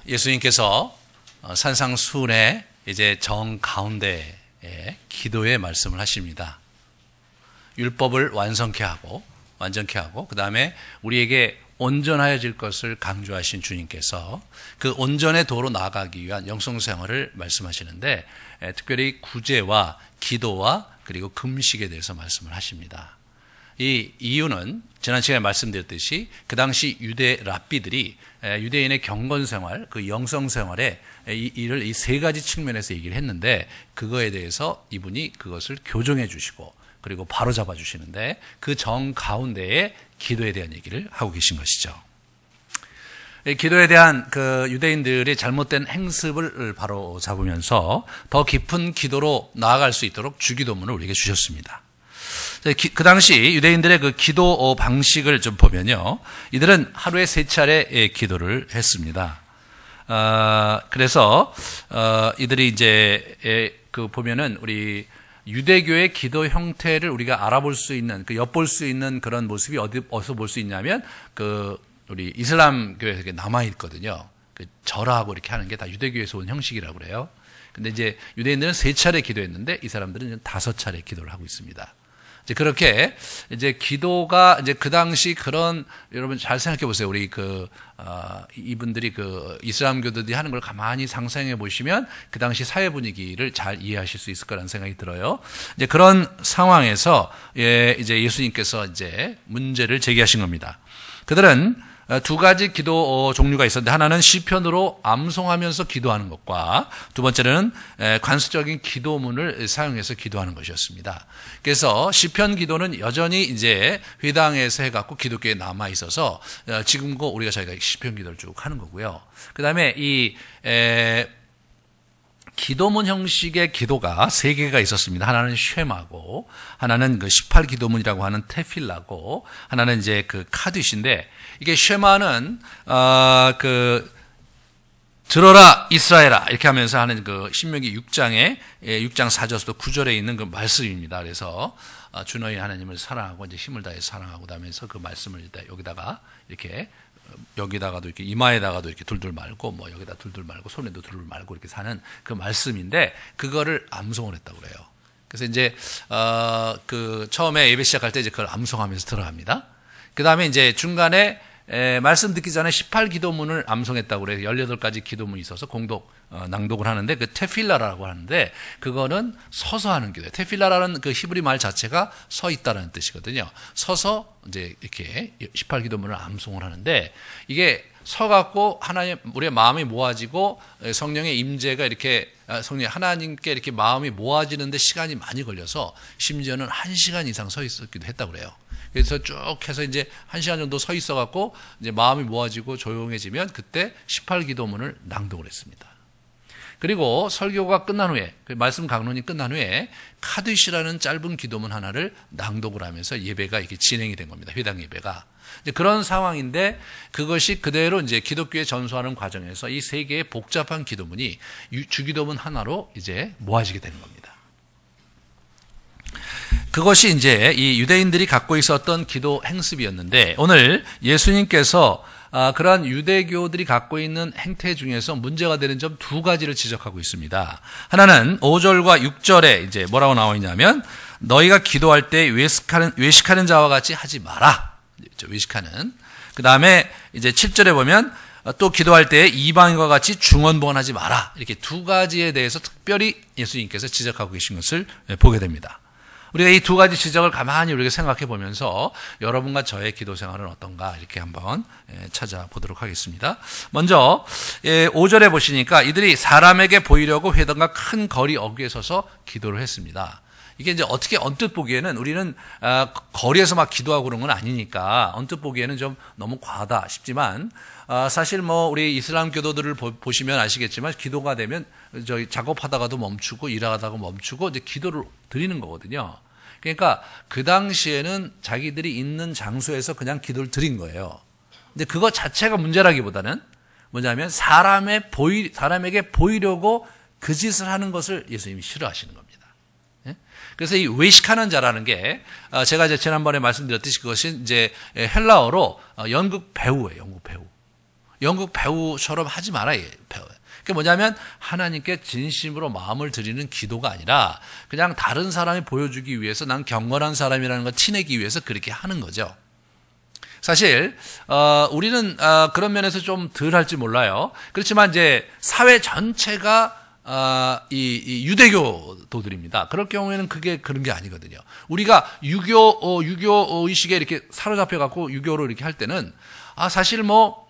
예수님께서 산상수훈의 이제 정 가운데에 기도의 말씀을 하십니다. 율법을 완전케 하고 그 다음에 우리에게 온전하여질 것을 강조하신 주님께서 그 온전의 도로 나아가기 위한 영성생활을 말씀하시는데 특별히 구제와 기도와 그리고 금식에 대해서 말씀을 하십니다. 이 이유는 지난 시간에 말씀드렸듯이 그 당시 유대 랍비들이 유대인의 경건생활, 그 영성생활에 이를 이 세 가지 측면에서 얘기를 했는데 그거에 대해서 이분이 그것을 교정해 주시고 그리고 바로 잡아 주시는데 그 정 가운데에 기도에 대한 얘기를 하고 계신 것이죠. 기도에 대한 그 유대인들의 잘못된 행습을 바로 잡으면서 더 깊은 기도로 나아갈 수 있도록 주기도문을 우리에게 주셨습니다. 그 당시 유대인들의 그 기도 방식을 좀 보면요. 이들은 하루에 3차례 기도를 했습니다. 그래서 이들이 이제 그 보면은 우리 유대교의 기도 형태를 우리가 알아볼 수 있는, 그 엿볼 수 있는 그런 모습이 어디서 볼 수 있냐면, 그 우리 이슬람교에서 남아 있거든요. 그 절하고 이렇게 하는 게 다 유대교에서 온 형식이라고 그래요. 근데 이제 유대인들은 3차례 기도했는데 이 사람들은 5차례 기도를 하고 있습니다. 이제 그렇게 이제 기도가 이제 그 당시 그런, 여러분 잘 생각해 보세요. 우리 이분들이 그 이슬람교도들이 하는 걸 가만히 상상해 보시면 그 당시 사회 분위기를 잘 이해하실 수 있을 거라는 생각이 들어요. 이제 그런 상황에서 이제 예수님께서 이제 문제를 제기하신 겁니다. 그들은 2가지 기도 종류가 있었는데 하나는 시편으로 암송하면서 기도하는 것과 두 번째는 관습적인 기도문을 사용해서 기도하는 것이었습니다. 그래서 시편 기도는 여전히 이제 회당에서 해갖고 기독교에 남아 있어서 지금도 우리가 저희가 시편 기도를 쭉 하는 거고요. 그 다음에 이 기도문 형식의 기도가 3개가 있었습니다. 하나는 쉐마고, 하나는 그 18기도문이라고 하는 테필라고, 하나는 이제 그 카디시인데, 이게 쉐마는, 들어라, 이스라엘아, 이렇게 하면서 하는 그 신명기 6장 4절부터 9절에 있는 그 말씀입니다. 그래서, 주 너희 하나님을 사랑하고, 이제 힘을 다해 사랑하고 하면서 그 말씀을 여기다가 이렇게 여기다가도 이렇게 이마에다가도 이렇게 둘둘 말고 뭐 여기다 둘둘 말고 손에도 둘둘 말고 이렇게 사는 그 말씀인데 그거를 암송을 했다고 그래요. 그래서 이제 그 처음에 예배 시작할 때 이제 그걸 암송하면서 들어갑니다. 그 다음에 이제 중간에 말씀 듣기 전에 18기도문을 암송했다고 그래요. 18가지 기도문이 있어서 공독 낭독을 하는데 그 테필라라고 하는데 그거는 서서 하는 기도예요. 테필라라는 그 히브리 말 자체가 서 있다라는 뜻이거든요. 서서 이제 이렇게 18기도문을 암송을 하는데 이게 서갖고 하나님 우리의 마음이 모아지고 성령의 임재가 이렇게 성령 하나님께 이렇게 마음이 모아지는데 시간이 많이 걸려서 심지어는 1시간 이상 서 있었기도 했다고 그래요. 그래서 쭉 해서 이제 1시간 정도 서 있어갖고 이제 마음이 모아지고 조용해지면 그때 18기도문을 낭독을 했습니다. 그리고 설교가 끝난 후에, 말씀 강론이 끝난 후에 카디시라는 짧은 기도문 하나를 낭독을 하면서 예배가 이렇게 진행이 된 겁니다. 회당 예배가. 이제 그런 상황인데 그것이 그대로 이제 기독교에 전수하는 과정에서 이 3개의 복잡한 기도문이 주기도문 하나로 이제 모아지게 되는 겁니다. 그것이 이제 이 유대인들이 갖고 있었던 기도 행습이었는데 오늘 예수님께서 그러한 유대교들이 갖고 있는 행태 중에서 문제가 되는 점 2가지를 지적하고 있습니다. 하나는 5절과 6절에 이제 뭐라고 나와 있냐면 너희가 기도할 때 외식하는 자와 같이 하지 마라. 외식하는. 그 다음에 이제 7절에 보면 또 기도할 때 이방인과 같이 중언부언하지 마라. 이렇게 2가지에 대해서 특별히 예수님께서 지적하고 계신 것을 보게 됩니다. 우리가 이 2가지 지적을 가만히 우리가 생각해 보면서 여러분과 저의 기도 생활은 어떤가 이렇게 한번 찾아보도록 하겠습니다. 먼저 5절에 보시니까 이들이 사람에게 보이려고 회당과 큰 거리 어귀에 서서 기도를 했습니다. 이게 이제 어떻게 언뜻 보기에는 우리는 거리에서 막 기도하고 그런 건 아니니까 언뜻 보기에는 좀 너무 과하다 싶지만 사실 뭐 우리 이슬람 교도들을 보시면 아시겠지만 기도가 되면 저희 작업하다가도 멈추고 일하다가 멈추고 이제 기도를 드리는 거거든요. 그러니까 그 당시에는 자기들이 있는 장소에서 그냥 기도를 드린 거예요. 근데 그거 자체가 문제라기보다는 뭐냐면 사람에게 보이려고 그 짓을 하는 것을 예수님이 싫어하시는 겁니다. 그래서 이 외식하는 자라는 게 제가 이제 지난번에 말씀드렸듯이 그것이 이제 헬라어로 연극 배우예요. 연극 배우. 연극 배우처럼 하지 마라. 그게 뭐냐면 하나님께 진심으로 마음을 드리는 기도가 아니라 그냥 다른 사람이 보여주기 위해서 난 경건한 사람이라는 걸 티내기 위해서 그렇게 하는 거죠. 사실 우리는 그런 면에서 좀 덜 할지 몰라요. 그렇지만 이제 사회 전체가 이 유대교도들입니다. 그럴 경우에는 그게 그런 게 아니거든요. 우리가 유교 의식에 이렇게 사로잡혀 갖고 유교로 이렇게 할 때는 사실 뭐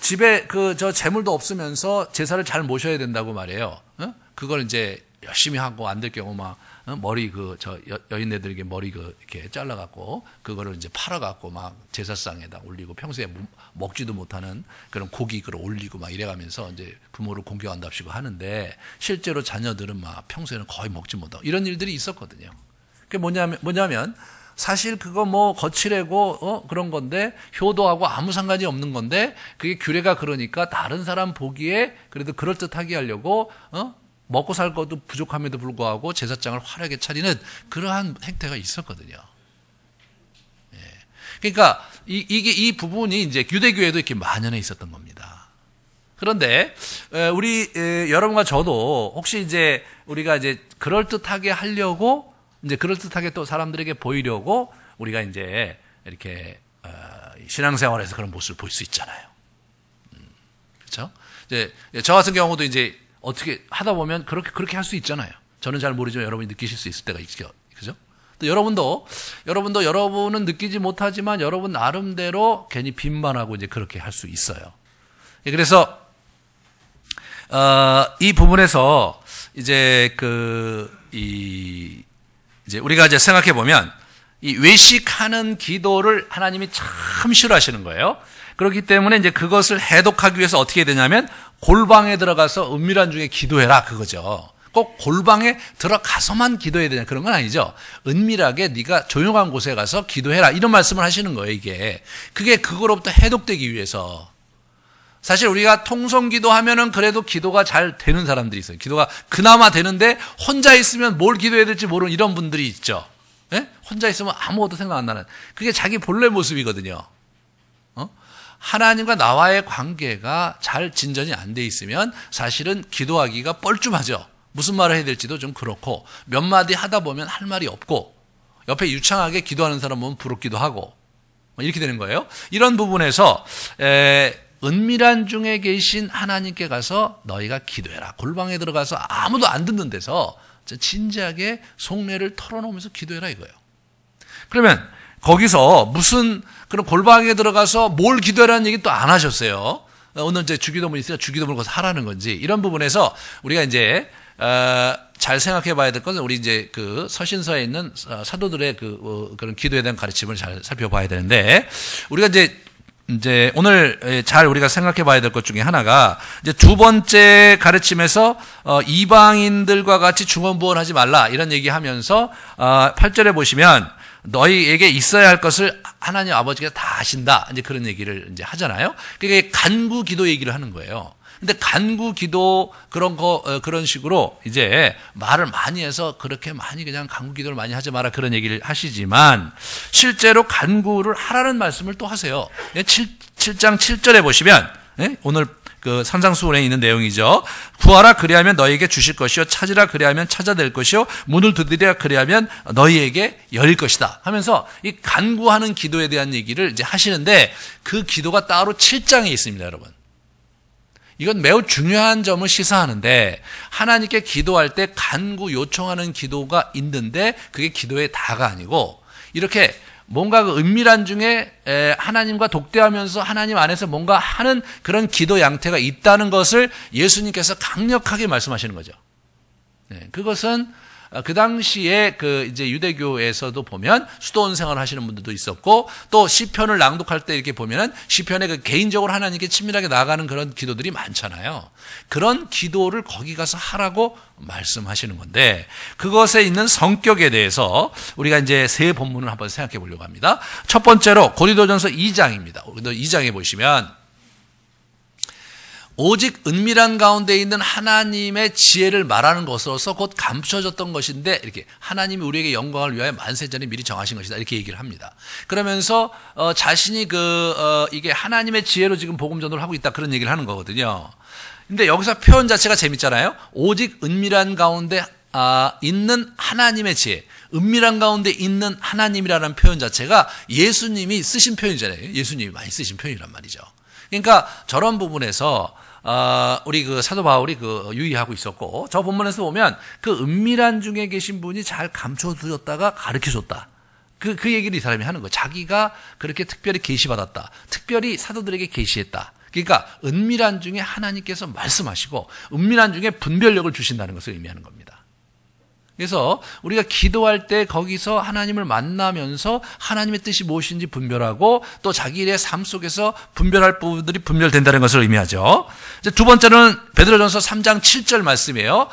집에 저 재물도 없으면서 제사를 잘 모셔야 된다고 말해요. 그걸 이제 열심히 하고 안 될 경우 막 머리 여인네들에게 머리 이렇게 잘라갖고 그거를 이제 팔아갖고 막 제사상에다 올리고 평소에 먹지도 못하는 그런 고기 그걸 올리고 막 이래가면서 이제 부모를 공경한답시고 하는데 실제로 자녀들은 막 평소에는 거의 먹지 못하고 이런 일들이 있었거든요. 그게 뭐냐면 사실 그거 뭐 거칠고 그런 건데 효도하고 아무 상관이 없는 건데 그게 규례가 그러니까 다른 사람 보기에 그래도 그럴듯하게 하려고 먹고 살 것도 부족함에도 불구하고 제사장을 화려하게 차리는 그러한 행태가 있었거든요. 예. 그러니까 이 부분이 이제 유대교에도 이렇게 만연해 있었던 겁니다. 그런데 우리 여러분과 저도 혹시 이제 우리가 이제 그럴듯하게 하려고 이제 그럴듯하게 또 사람들에게 보이려고 우리가 이제 이렇게 신앙생활에서 그런 모습을 볼 수 있잖아요. 그렇죠? 이제 저 같은 경우도 이제 어떻게 하다 보면 그렇게 할 수 있잖아요. 저는 잘 모르지만 여러분이 느끼실 수 있을 때가 있죠. 그죠? 또 여러분은 느끼지 못하지만 여러분 나름대로 괜히 빈만하고 이제 그렇게 할 수 있어요. 그래서 이 부분에서 이제 이제 우리가 이제 생각해 보면 이 외식하는 기도를 하나님이 참 싫어하시는 거예요. 그렇기 때문에 이제 그것을 해독하기 위해서 어떻게 해야 되냐면 골방에 들어가서 은밀한 중에 기도해라 그거죠. 꼭 골방에 들어가서만 기도해야 되냐 그런 건 아니죠. 은밀하게 네가 조용한 곳에 가서 기도해라 이런 말씀을 하시는 거예요. 그게 그거로부터 해독되기 위해서. 사실 우리가 통성기도 하면은 그래도 기도가 잘 되는 사람들이 있어요. 기도가 그나마 되는데 혼자 있으면 뭘 기도해야 될지 모르는 이런 분들이 있죠. 예? 혼자 있으면 아무것도 생각 안 나는. 그게 자기 본래 모습이거든요. 하나님과 나와의 관계가 잘 진전이 안 돼 있으면 사실은 기도하기가 뻘쭘하죠. 무슨 말을 해야 될지도 좀 그렇고 몇 마디 하다 보면 할 말이 없고 옆에 유창하게 기도하는 사람 보면 부럽기도 하고 이렇게 되는 거예요. 이런 부분에서 은밀한 중에 계신 하나님께 가서 너희가 기도해라. 골방에 들어가서 아무도 안 듣는 데서 진지하게 속내를 털어놓으면서 기도해라 이거예요. 그러면 거기서 무슨 그런 골방에 들어가서 뭘 기도하라는 얘기 또 안 하셨어요. 오늘 이제 주기도문 있으니까 주기도문을 거기서 하라는 건지 이런 부분에서 우리가 이제 잘 생각해 봐야 될 것은 우리 이제 그 서신서에 있는 사도들의 그런 기도에 대한 가르침을 잘 살펴봐야 되는데 우리가 이제 오늘 잘 우리가 생각해 봐야 될 것 중에 하나가 이제 두 번째 가르침에서 이방인들과 같이 중언부언하지 말라 이런 얘기하면서 8절에 보시면 너희에게 있어야 할 것을 하나님 아버지가 다 아신다. 이제 그런 얘기를 이제 하잖아요. 그게 간구 기도 얘기를 하는 거예요. 근데 간구 기도 그런 식으로 이제 말을 많이 해서 그렇게 많이 그냥 간구 기도를 많이 하지 마라 그런 얘기를 하시지만 실제로 간구를 하라는 말씀을 또 하세요. 7장 7절에 보시면 오늘 그 산상수훈에 있는 내용이죠. 구하라 그리하면 너희에게 주실 것이요 찾으라 그리하면 찾아낼 것이요 문을 두드리라 그리하면 너희에게 열릴 것이다 하면서 이 간구하는 기도에 대한 얘기를 이제 하시는데 그 기도가 따로 7장에 있습니다, 여러분. 이건 매우 중요한 점을 시사하는데 하나님께 기도할 때 간구 요청하는 기도가 있는데 그게 기도의 다가 아니고 이렇게 뭔가 그 은밀한 중에 하나님과 독대하면서 하나님 안에서 뭔가 하는 그런 기도 양태가 있다는 것을 예수님께서 강력하게 말씀하시는 거죠. 그것은 그 당시에 그 이제 유대교에서도 보면 수도원 생활을 하시는 분들도 있었고 또 시편을 낭독할 때 이렇게 보면은 시편에 그 개인적으로 하나님께 친밀하게 나아가는 그런 기도들이 많잖아요. 그런 기도를 거기 가서 하라고 말씀하시는 건데 그것에 있는 성격에 대해서 우리가 이제 세 본문을 한번 생각해 보려고 합니다. 첫 번째로 고린도전서 2장입니다. 2장에 보시면 오직 은밀한 가운데 있는 하나님의 지혜를 말하는 것으로서 곧 감춰졌던 것인데 이렇게 하나님이 우리에게 영광을 위하여 만세 전에 미리 정하신 것이다 이렇게 얘기를 합니다. 그러면서 자신이 이게 하나님의 지혜로 지금 복음 전도를 하고 있다 그런 얘기를 하는 거거든요. 근데 여기서 표현 자체가 재밌잖아요. 오직 은밀한 가운데 있는 하나님의 지혜, 은밀한 가운데 있는 하나님이라는 표현 자체가 예수님이 쓰신 표현이잖아요. 예수님이 많이 쓰신 표현이란 말이죠. 그러니까 저런 부분에서 우리 사도 바울이 유의하고 있었고, 저 본문에서 보면 그 은밀한 중에 계신 분이 잘 감춰두었다가 가르쳐줬다. 그 얘기를 이 사람이 하는 거예요. 자기가 그렇게 특별히 계시받았다. 특별히 사도들에게 계시했다. 그러니까 은밀한 중에 하나님께서 말씀하시고 은밀한 중에 분별력을 주신다는 것을 의미하는 겁니다. 그래서 우리가 기도할 때 거기서 하나님을 만나면서 하나님의 뜻이 무엇인지 분별하고 또 자기의 삶 속에서 분별할 부분들이 분별된다는 것을 의미하죠. 이제 두 번째는 베드로전서 3장 7절 말씀이에요.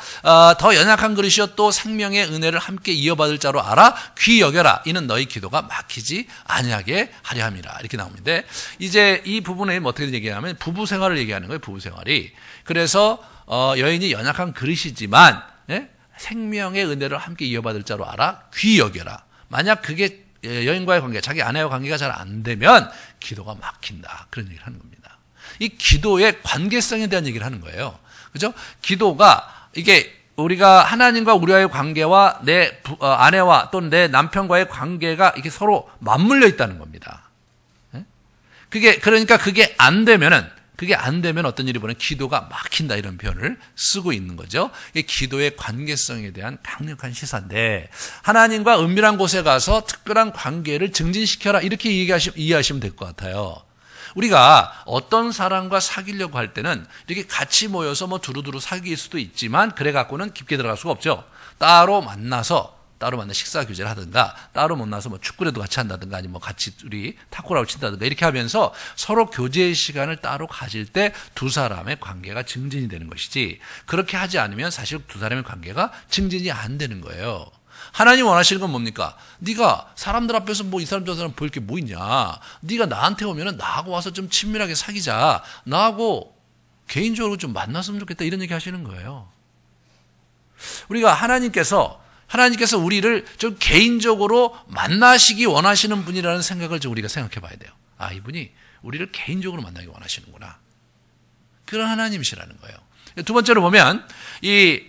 더 연약한 그릇이여 또 생명의 은혜를 함께 이어받을 자로 알아 귀히 여겨라. 이는 너희 기도가 막히지 아니하게 하려 함이라. 이렇게 나옵니다. 이제 이 부분에 어떻게 얘기하냐면 부부 생활을 얘기하는 거예요. 부부 생활이. 그래서 여인이 연약한 그릇이지만 생명의 은혜를 함께 이어받을 자로 알아 귀히 여겨라. 만약 그게 여인과의 관계, 자기 아내와 관계가 잘 안 되면 기도가 막힌다. 그런 얘기를 하는 겁니다. 이 기도의 관계성에 대한 얘기를 하는 거예요. 그죠? 기도가 이게 우리가 하나님과 우리와의 관계와 내 아내와 또는 내 남편과의 관계가 이게 서로 맞물려 있다는 겁니다. 그러니까 그게 안 되면 어떤 일이 벌어지면 기도가 막힌다 이런 표현을 쓰고 있는 거죠. 이게 기도의 관계성에 대한 강력한 시사인데 하나님과 은밀한 곳에 가서 특별한 관계를 증진시켜라 이렇게 이해하시면 될 것 같아요. 우리가 어떤 사람과 사귀려고 할 때는 이렇게 같이 모여서 두루두루 사귈 수도 있지만 그래 갖고는 깊게 들어갈 수가 없죠. 따로 만나 식사 교제를 하든가 따로 만나서 축구라도 같이 한다든가 아니면 같이 우리 탁구라고 친다든가 이렇게 하면서 서로 교제의 시간을 따로 가질 때 두 사람의 관계가 증진이 되는 것이지 그렇게 하지 않으면 사실 두 사람의 관계가 증진이 안 되는 거예요. 하나님 원하시는 건 뭡니까? 네가 사람들 앞에서 이 사람 저 사람 보일 게 뭐 있냐? 네가 나한테 오면은 나하고 와서 좀 친밀하게 사귀자. 나하고 개인적으로 좀 만났으면 좋겠다 이런 얘기 하시는 거예요. 우리가 하나님께서 우리를 좀 개인적으로 만나시기 원하시는 분이라는 생각을 좀 우리가 생각해 봐야 돼요. 이분이 우리를 개인적으로 만나기 원하시는구나. 그런 하나님이시라는 거예요. 두 번째로 보면 이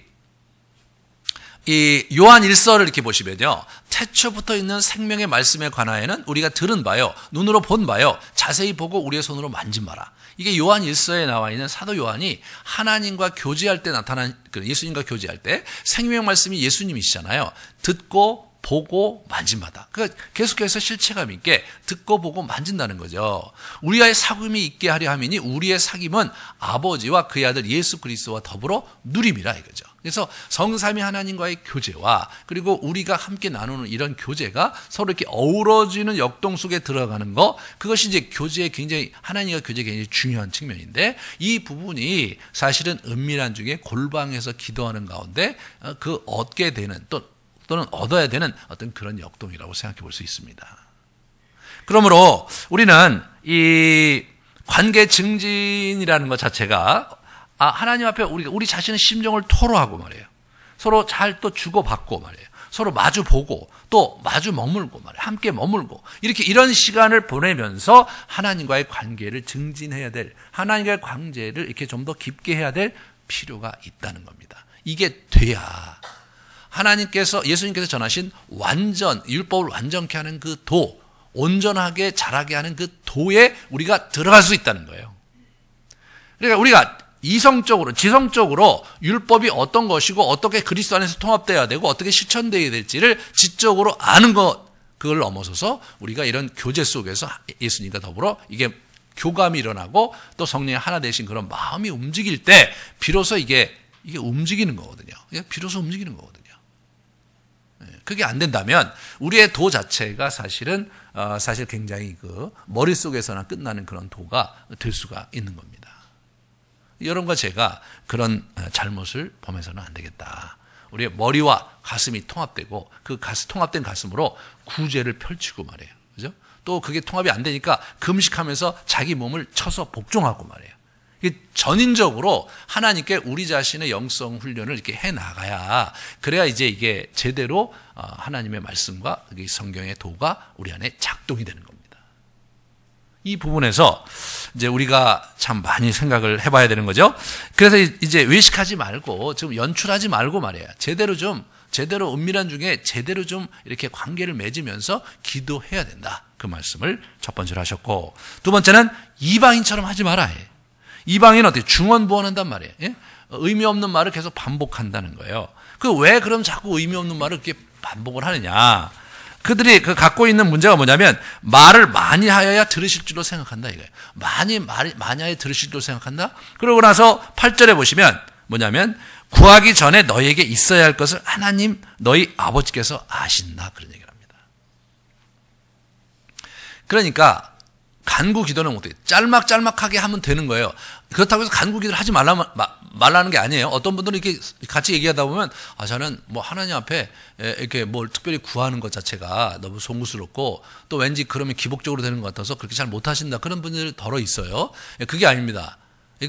요한 1서를 이렇게 보시면요. 태초부터 있는 생명의 말씀에 관하여는 우리가 들은 바요, 눈으로 본 바요, 자세히 보고 우리의 손으로 만진 바라. 이게 요한 1서에 나와 있는 사도 요한이 하나님과 교제할 때 나타난, 예수님과 교제할 때 생명 말씀이 예수님이시잖아요. 듣고 보고 만진 바다. 계속해서 실체감 있게 듣고 보고 만진다는 거죠. 우리와의 사귐이 있게 하려 함이니 우리의 사귐은 아버지와 그의 아들 예수 그리스도와 더불어 누림이라 이거죠. 그래서 성삼위 하나님과의 교제와 그리고 우리가 함께 나누는 이런 교제가 서로 이렇게 어우러지는 역동 속에 들어가는 거, 그것이 이제 교제의 굉장히, 하나님과 교제의 굉장히 중요한 측면인데 이 부분이 사실은 은밀한 중에 골방에서 기도하는 가운데 얻게 되는 또는 얻어야 되는 어떤 그런 역동이라고 생각해 볼 수 있습니다. 그러므로 우리는 이 관계 증진이라는 것 자체가 하나님 앞에 우리 자신의 심정을 토로하고 말이에요. 서로 잘 또 주고받고 말이에요. 서로 마주 보고 또 마주 머물고 말이에요. 함께 머물고 이런 시간을 보내면서 하나님과의 관계를 증진해야 될, 하나님과의 관계를 이렇게 좀 더 깊게 해야 될 필요가 있다는 겁니다. 이게 돼야 예수님께서 전하신 율법을 완전케 하는 그 도, 온전하게 자라게 하는 그 도에 우리가 들어갈 수 있다는 거예요. 그러니까 우리가 지성적으로 율법이 어떤 것이고 어떻게 그리스도 안에서 통합되어야 되고 어떻게 실천되어야 될지를 지적으로 아는 그걸 넘어서서 우리가 이런 교제 속에서 예수님과 더불어 이게 교감이 일어나고 또 성령이 하나 되신 그런 마음이 움직일 때 비로소 이게 움직이는 거거든요. 비로소 움직이는 거거든요. 그게 안 된다면 우리의 도 자체가 사실 굉장히 머릿속에서나 끝나는 그런 도가 될 수가 있는 겁니다. 여러분과 제가 그런 잘못을 범해서는 안 되겠다. 우리의 머리와 가슴이 통합되고 통합된 가슴으로 구제를 펼치고 말이에요. 그죠? 또 그게 통합이 안 되니까 금식하면서 자기 몸을 쳐서 복종하고 말이에요. 전인적으로 하나님께 우리 자신의 영성 훈련을 이렇게 해 나가야, 그래야 이제 이게 제대로 하나님의 말씀과 성경의 도가 우리 안에 작동이 되는 겁니다. 이 부분에서 이제 우리가 참 많이 생각을 해봐야 되는 거죠. 그래서 이제 외식하지 말고 좀 연출하지 말고 말이에요. 제대로 은밀한 중에 제대로 좀 이렇게 관계를 맺으면서 기도해야 된다. 그 말씀을 첫 번째로 하셨고, 두 번째는 이방인처럼 하지 마라. 이방인은 어떻게 중언부언한단 말이에요. 예? 의미 없는 말을 계속 반복한다는 거예요. 왜 그럼 자꾸 의미 없는 말을 이렇게 반복을 하느냐? 그들이 갖고 있는 문제가 뭐냐면 말을 많이 하여야 들으실 줄로 생각한다 이거예요. 많이 하여 들으실 줄로 생각한다. 그러고 나서 8절에 보시면 뭐냐면 구하기 전에 너희에게 있어야 할 것을 하나님 너희 아버지께서 아신다, 그런 얘기를 합니다. 그러니까 간구 기도는 어떻게 짤막짤막하게 하면 되는 거예요. 그렇다고 해서 간구 기도를 하지 말라는 게 아니에요. 어떤 분들은 이렇게 같이 얘기하다 보면 저는 뭐 하나님 앞에 이렇게 뭘 특별히 구하는 것 자체가 너무 송구스럽고 또 왠지 그러면 기복적으로 되는 것 같아서 그렇게 잘 못하신다, 그런 분들이 덜어 있어요. 그게 아닙니다.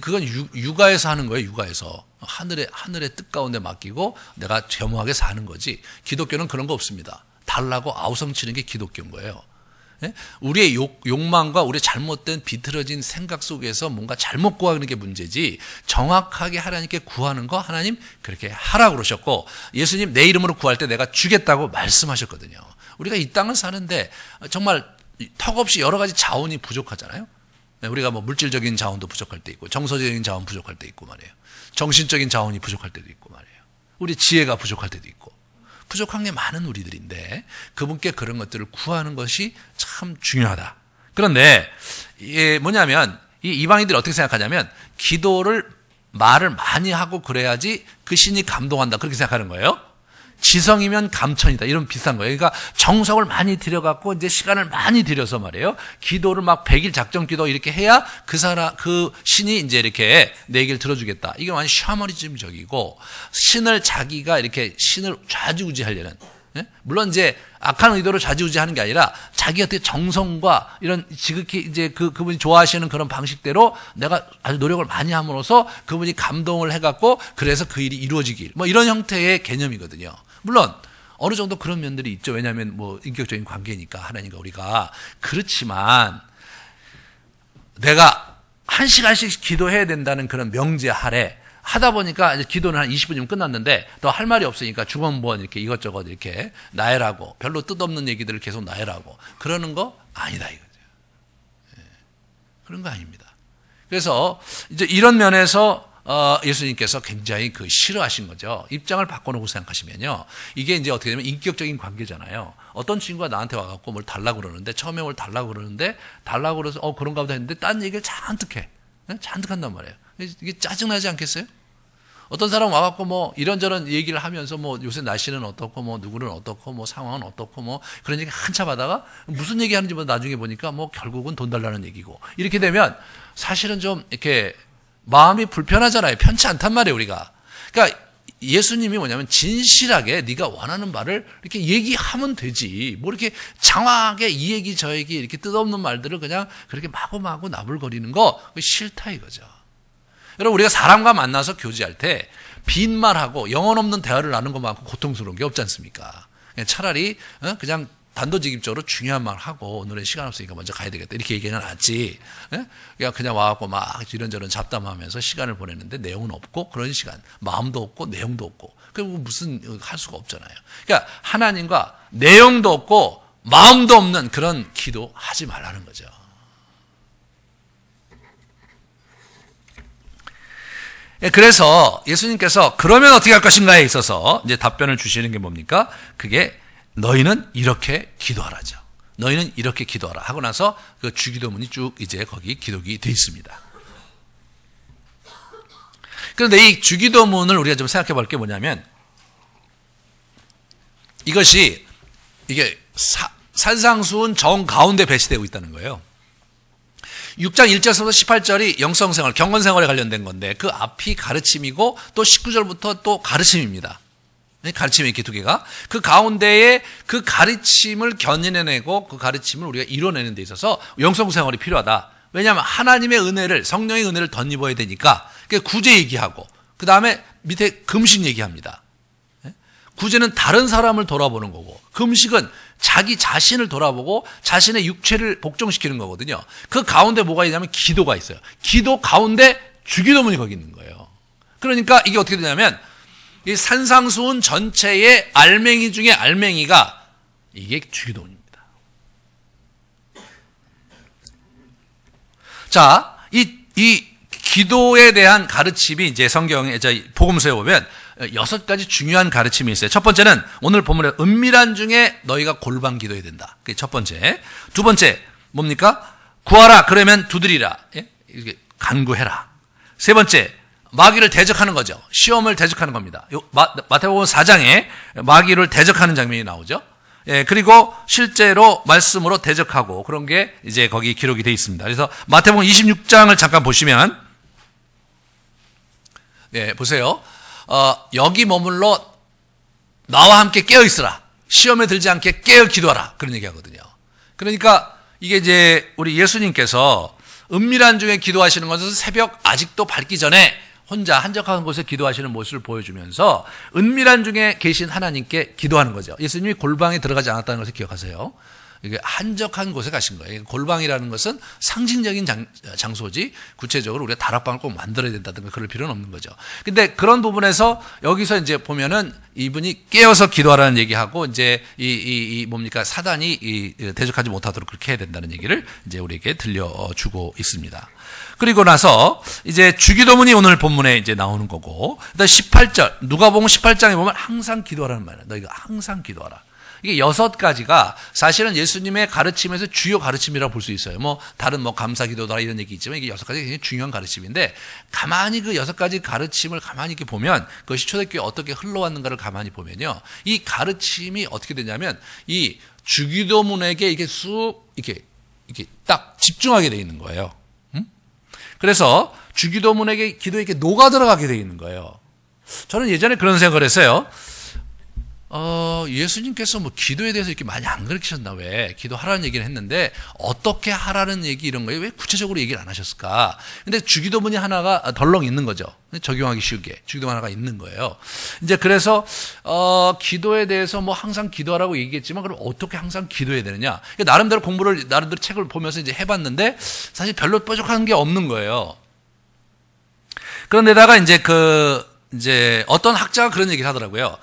그건 육아에서 하는 거예요. 육아에서 하늘의 뜻 가운데 맡기고 내가 겸허하게 사는 거지. 기독교는 그런 거 없습니다. 달라고 아우성치는 게 기독교인 거예요. 우리의 욕망과 우리의 잘못된 비틀어진 생각 속에서 뭔가 잘못 구하는 게 문제지, 정확하게 하나님께 구하는 거 하나님 그렇게 하라고 그러셨고, 예수님 내 이름으로 구할 때 내가 주겠다고 말씀하셨거든요. 우리가 이 땅을 사는데 정말 턱없이 여러 가지 자원이 부족하잖아요. 우리가 뭐 물질적인 자원도 부족할 때 있고, 정서적인 자원 부족할 때 있고 말이에요. 정신적인 자원이 부족할 때도 있고 말이에요. 우리 지혜가 부족할 때도 있고, 부족한 게 많은 우리들인데 그분께 그런 것들을 구하는 것이 참 중요하다. 그런데 뭐냐면 이 이방인들이 어떻게 생각하냐면 말을 많이 하고 그래야지 그 신이 감동한다, 그렇게 생각하는 거예요. 지성이면 감천이다, 이런 비슷한 거예요. 그러니까 정성을 많이 들여갖고 이제 시간을 많이 들여서 말이에요. 기도를 막 100일 작정 기도 이렇게 해야 그 신이 이제 이렇게 내 얘기를 들어주겠다. 이게 완전 샤머니즘적이고, 자기가 이렇게 신을 좌지우지하려는, 물론 이제 악한 의도로 좌지우지하는 게 아니라 자기 어떻게 정성과 이런 지극히 이제 그분이 좋아하시는 그런 방식대로 내가 아주 노력을 많이 함으로써 그분이 감동을 해갖고 그래서 그 일이 이루어지길, 뭐 이런 형태의 개념이거든요. 물론 어느 정도 그런 면들이 있죠. 왜냐하면 뭐 인격적인 관계니까 하나님과 우리가. 그렇지만 내가 1시간씩 기도해야 된다는 그런 명제 아래 하다 보니까 이제 기도는 한 20분이면 끝났는데 더 할 말이 없으니까 중언부언 이렇게 이것저것 이렇게 나열하고 별로 뜻없는 얘기들을 계속 나열하고 그러는 거 아니다 이거죠. 그런 거 아닙니다. 그래서 이제 이런 면에서 예수님께서 굉장히 싫어하신 거죠. 입장을 바꿔놓고 생각하시면요. 이게 이제 어떻게 되면 인격적인 관계잖아요. 어떤 친구가 나한테 와갖고 뭘 달라고 그러는데, 처음에 뭘 달라고 그러는데, 달라고 그래서 그런가 보다 했는데, 딴 얘기를 잔뜩 해. 잔뜩 한단 말이에요. 이게 짜증나지 않겠어요? 어떤 사람 와갖고 뭐 이런저런 얘기를 하면서 뭐 요새 날씨는 어떻고 뭐 누구는 어떻고 뭐 상황은 어떻고 뭐 그런 얘기 한참 하다가 무슨 얘기 하는지 나중에 보니까 뭐 결국은 돈 달라는 얘기고, 이렇게 되면 사실은 좀 이렇게 마음이 불편하잖아요. 편치 않단 말이에요, 우리가. 그러니까 예수님이 뭐냐면 진실하게 네가 원하는 말을 이렇게 얘기하면 되지. 뭐 이렇게 장황하게 이 얘기 저 얘기 이렇게 뜻없는 말들을 그냥 그렇게 마구마구 나불거리는 거 싫다 이거죠. 여러분, 우리가 사람과 만나서 교제할 때 빈말하고 영혼 없는 대화를 나누는 것만큼 고통스러운 게 없지 않습니까? 차라리 그냥 단도직입적으로 중요한 말 하고 오늘은 시간 없으니까 먼저 가야 되겠다 이렇게 얘기는 낫지. 그냥 와갖고 막 이런저런 잡담하면서 시간을 보내는데 내용은 없고, 그런 시간 마음도 없고 내용도 없고, 그리고 무슨 할 수가 없잖아요. 그러니까 하나님과 내용도 없고 마음도 없는 그런 기도 하지 말라는 거죠. 그래서 예수님께서 그러면 어떻게 할 것인가에 있어서 이제 답변을 주시는 게 뭡니까? 그게 너희는 이렇게 기도하라죠. 너희는 이렇게 기도하라 하고 나서 그 주기도문이 쭉 이제 거기 기록이 되어 있습니다. 그런데 이 주기도문을 우리가 좀 생각해 볼 게 뭐냐면, 이게 산상수훈 정 가운데 배치되고 있다는 거예요. 6장 1절에서부터 18절이 영성생활, 경건생활에 관련된 건데 그 앞이 가르침이고 또 19절부터 또 가르침입니다. 가르침이 이렇게 두 개가, 그 가운데에 그 가르침을 견인해내고 그 가르침을 우리가 이뤄내는 데 있어서 영성생활이 필요하다. 왜냐하면 하나님의 은혜를, 성령의 은혜를 덧입어야 되니까 구제 얘기하고 그 다음에 밑에 금식 얘기합니다. 구제는 다른 사람을 돌아보는 거고, 금식은 자기 자신을 돌아보고 자신의 육체를 복종시키는 거거든요. 그 가운데 뭐가 있냐면 기도가 있어요. 기도 가운데 주기도문이 거기 있는 거예요. 그러니까 이게 어떻게 되냐면 이 산상수훈 전체의 알맹이 중에 알맹이가 이게 주기도문입니다. 자, 이 기도에 대한 가르침이 이제 성경에, 복음서에 보면 6가지 중요한 가르침이 있어요. 첫 번째는 오늘 본문에 은밀한 중에 너희가 골방 기도해야 된다. 그게 첫 번째. 두 번째, 뭡니까? 구하라. 그러면 두드리라. 예? 이게 간구해라. 세 번째, 마귀를 대적하는 거죠. 시험을 대적하는 겁니다. 마태복음 4장에 마귀를 대적하는 장면이 나오죠. 예, 그리고 실제로 말씀으로 대적하고 그런 게 이제 거기 기록이 되어 있습니다. 그래서 마태복음 26장을 잠깐 보시면, 예, 보세요. 여기 머물러 나와 함께 깨어 있으라. 시험에 들지 않게 깨어 기도하라. 그런 얘기 하거든요. 그러니까 이게 이제 우리 예수님께서 은밀한 중에 기도하시는 것은 새벽 아직도 밝기 전에 혼자 한적한 곳에 기도하시는 모습을 보여주면서 은밀한 중에 계신 하나님께 기도하는 거죠. 예수님이 골방에 들어가지 않았다는 것을 기억하세요. 이게 한적한 곳에 가신 거예요. 골방이라는 것은 상징적인 장소지 구체적으로 우리가 다락방을 꼭 만들어야 된다든가 그럴 필요는 없는 거죠. 근데 그런 부분에서 여기서 이제 보면은 이분이 깨어서 기도하라는 얘기하고 이제 뭡니까? 사단이 대적하지 못하도록 그렇게 해야 된다는 얘기를 이제 우리에게 들려주고 있습니다. 그리고 나서 이제 주기도문이 오늘 본문에 이제 나오는 거고, 그다음 18절, 누가복음 18장에 보면 항상 기도하라는 말이에요. 너희가 항상 기도하라. 이게 6가지가 사실은 예수님의 가르침에서 주요 가르침이라고 볼 수 있어요. 뭐 다른 뭐 감사 기도다 이런 얘기 있지만 이게 6가지 굉장히 중요한 가르침인데, 가만히 그 6가지 가르침을 가만히 이렇게 보면 그것이 초대교회에 어떻게 흘러왔는가를 가만히 보면요, 이 가르침이 어떻게 되냐면 이 주기도문에게 이게 쑥 이렇게 딱 집중하게 돼 있는 거예요. 그래서 주기도문에게 기도에 이렇게 녹아 들어가게 돼 있는 거예요. 저는 예전에 그런 생각을 했어요. 예수님께서 뭐 기도에 대해서 이렇게 많이 안 가르치셨나, 왜? 기도하라는 얘기를 했는데, 어떻게 하라는 얘기 이런 거에 왜 구체적으로 얘기를 안 하셨을까? 근데 주기도문이 하나가 덜렁 있는 거죠. 적용하기 쉬우게. 주기도문 하나가 있는 거예요. 이제 그래서, 기도에 대해서 뭐 항상 기도하라고 얘기했지만, 그럼 어떻게 항상 기도해야 되느냐? 나름대로 나름대로 책을 보면서 이제 해봤는데, 사실 별로 뾰족한 게 없는 거예요. 그런데다가 이제 어떤 학자가 그런 얘기를 하더라고요.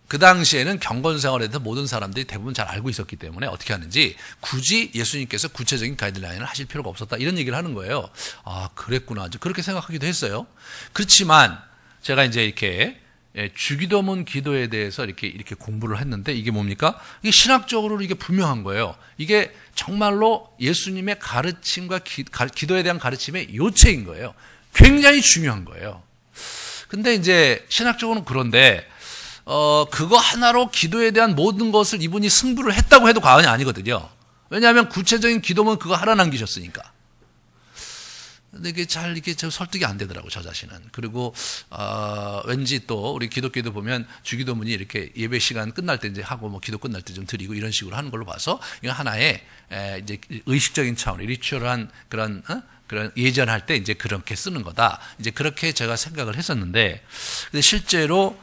그 당시에는 경건 생활에 대해서 모든 사람들이 대부분 잘 알고 있었기 때문에 어떻게 하는지 굳이 예수님께서 구체적인 가이드라인을 하실 필요가 없었다, 이런 얘기를 하는 거예요. 아, 그랬구나. 그렇게 생각하기도 했어요. 그렇지만 제가 이제 이렇게 주기도문 기도에 대해서 이렇게 공부를 했는데, 이게 뭡니까? 이게 신학적으로 이게 분명한 거예요. 이게 정말로 예수님의 가르침과 기도에 대한 가르침의 요체인 거예요. 굉장히 중요한 거예요. 근데 이제 신학적으로는 그런데 그거 하나로 기도에 대한 모든 것을 이분이 승부를 했다고 해도 과언이 아니거든요. 왜냐하면 구체적인 기도문 그거 하나 남기셨으니까. 근데 이게 잘 설득이 안 되더라고, 저 자신은. 그리고 왠지 또 우리 기독교도 보면 주기도문이 이렇게 예배 시간 끝날 때 이제 하고 뭐 기도 끝날 때 좀 드리고 이런 식으로 하는 걸로 봐서 이건 하나의 이제 의식적인 차원, 리추얼한 그런 예전할 때 이제 그렇게 쓰는 거다. 이제 그렇게 제가 생각을 했었는데, 근데 실제로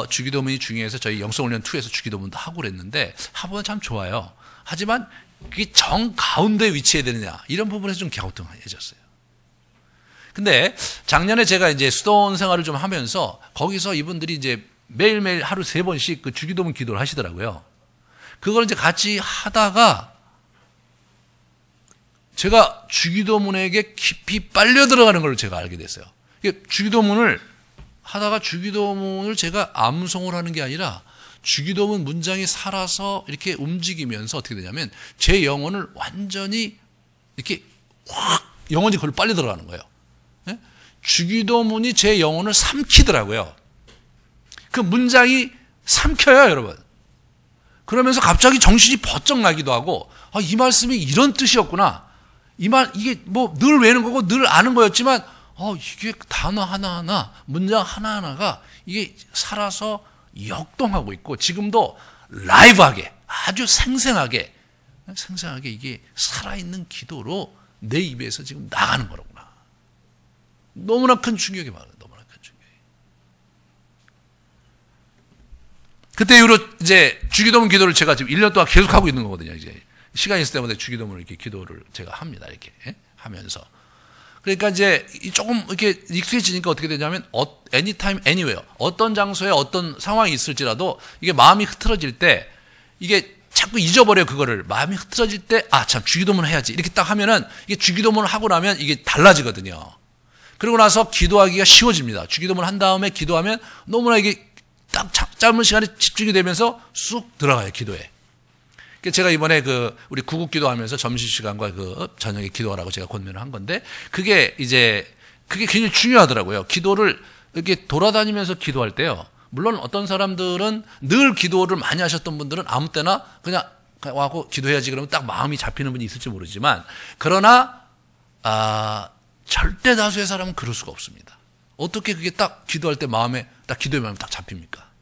주기도문이 중요해서 저희 영성훈련 2에서 주기도문도 하고 그랬는데, 하보면 참 좋아요. 하지만 그게 정 가운데에 위치해야 되느냐, 이런 부분에서 좀 갸우뚱해졌어요. 근데 작년에 제가 이제 수도원 생활을 좀 하면서 거기서 이분들이 이제 매일매일 하루 3번씩 그 주기도문 기도를 하시더라고요. 그걸 이제 같이 하다가 제가 주기도문에게 깊이 빨려 들어가는 걸 제가 알게 됐어요. 주기도문을 하다가 주기도문을 제가 암송을 하는 게 아니라 주기도문 문장이 살아서 이렇게 움직이면서 어떻게 되냐면 제 영혼을 완전히 이렇게 확 영혼이 그걸로 빨려 들어가는 거예요. 주기도문이 제 영혼을 삼키더라고요. 그 문장이 삼켜요, 여러분. 그러면서 갑자기 정신이 번쩍 나기도 하고, 이 말씀이 이런 뜻이었구나. 이게 뭐 늘 외는 거고 늘 아는 거였지만, 이게 단어 하나하나, 문장 하나하나가 이게 살아서 역동하고 있고, 지금도 라이브하게, 아주 생생하게 이게 살아있는 기도로 내 입에서 지금 나가는 거로구나. 너무나 큰 충격이 많아요. 너무나 큰 충격이. 그때 이후로 이제 주기도문 기도를 제가 지금 1년 동안 계속 하고 있는 거거든요. 이제 시간 있을 때마다 주기도문을 이렇게 기도를 제가 합니다. 이렇게 하면서. 그러니까 이제 조금 이렇게 익숙해지니까 어떻게 되냐면 anytime, anywhere 어떤 장소에 어떤 상황이 있을지라도 이게 마음이 흐트러질 때 이게 자꾸 잊어버려요. 그거를 마음이 흐트러질 때 참 주기도문 해야지 이렇게 딱 하면은 이게 주기도문을 하고 나면 이게 달라지거든요. 그러고 나서 기도하기가 쉬워집니다. 주기도문 한 다음에 기도하면 너무나 이게 딱 짧은 시간에 집중이 되면서 쑥 들어가요. 기도에. 제가 이번에 우리 구국 기도하면서 점심시간과 저녁에 기도하라고 제가 권면을 한 건데, 그게 굉장히 중요하더라고요. 기도를 이렇게 돌아다니면서 기도할 때요. 물론 어떤 사람들은 늘 기도를 많이 하셨던 분들은 아무 때나 그냥 와고 기도해야지 그러면 딱 마음이 잡히는 분이 있을지 모르지만, 그러나, 절대 다수의 사람은 그럴 수가 없습니다. 어떻게 그게 딱 기도할 때 기도의 마음이 딱 잡힙니까?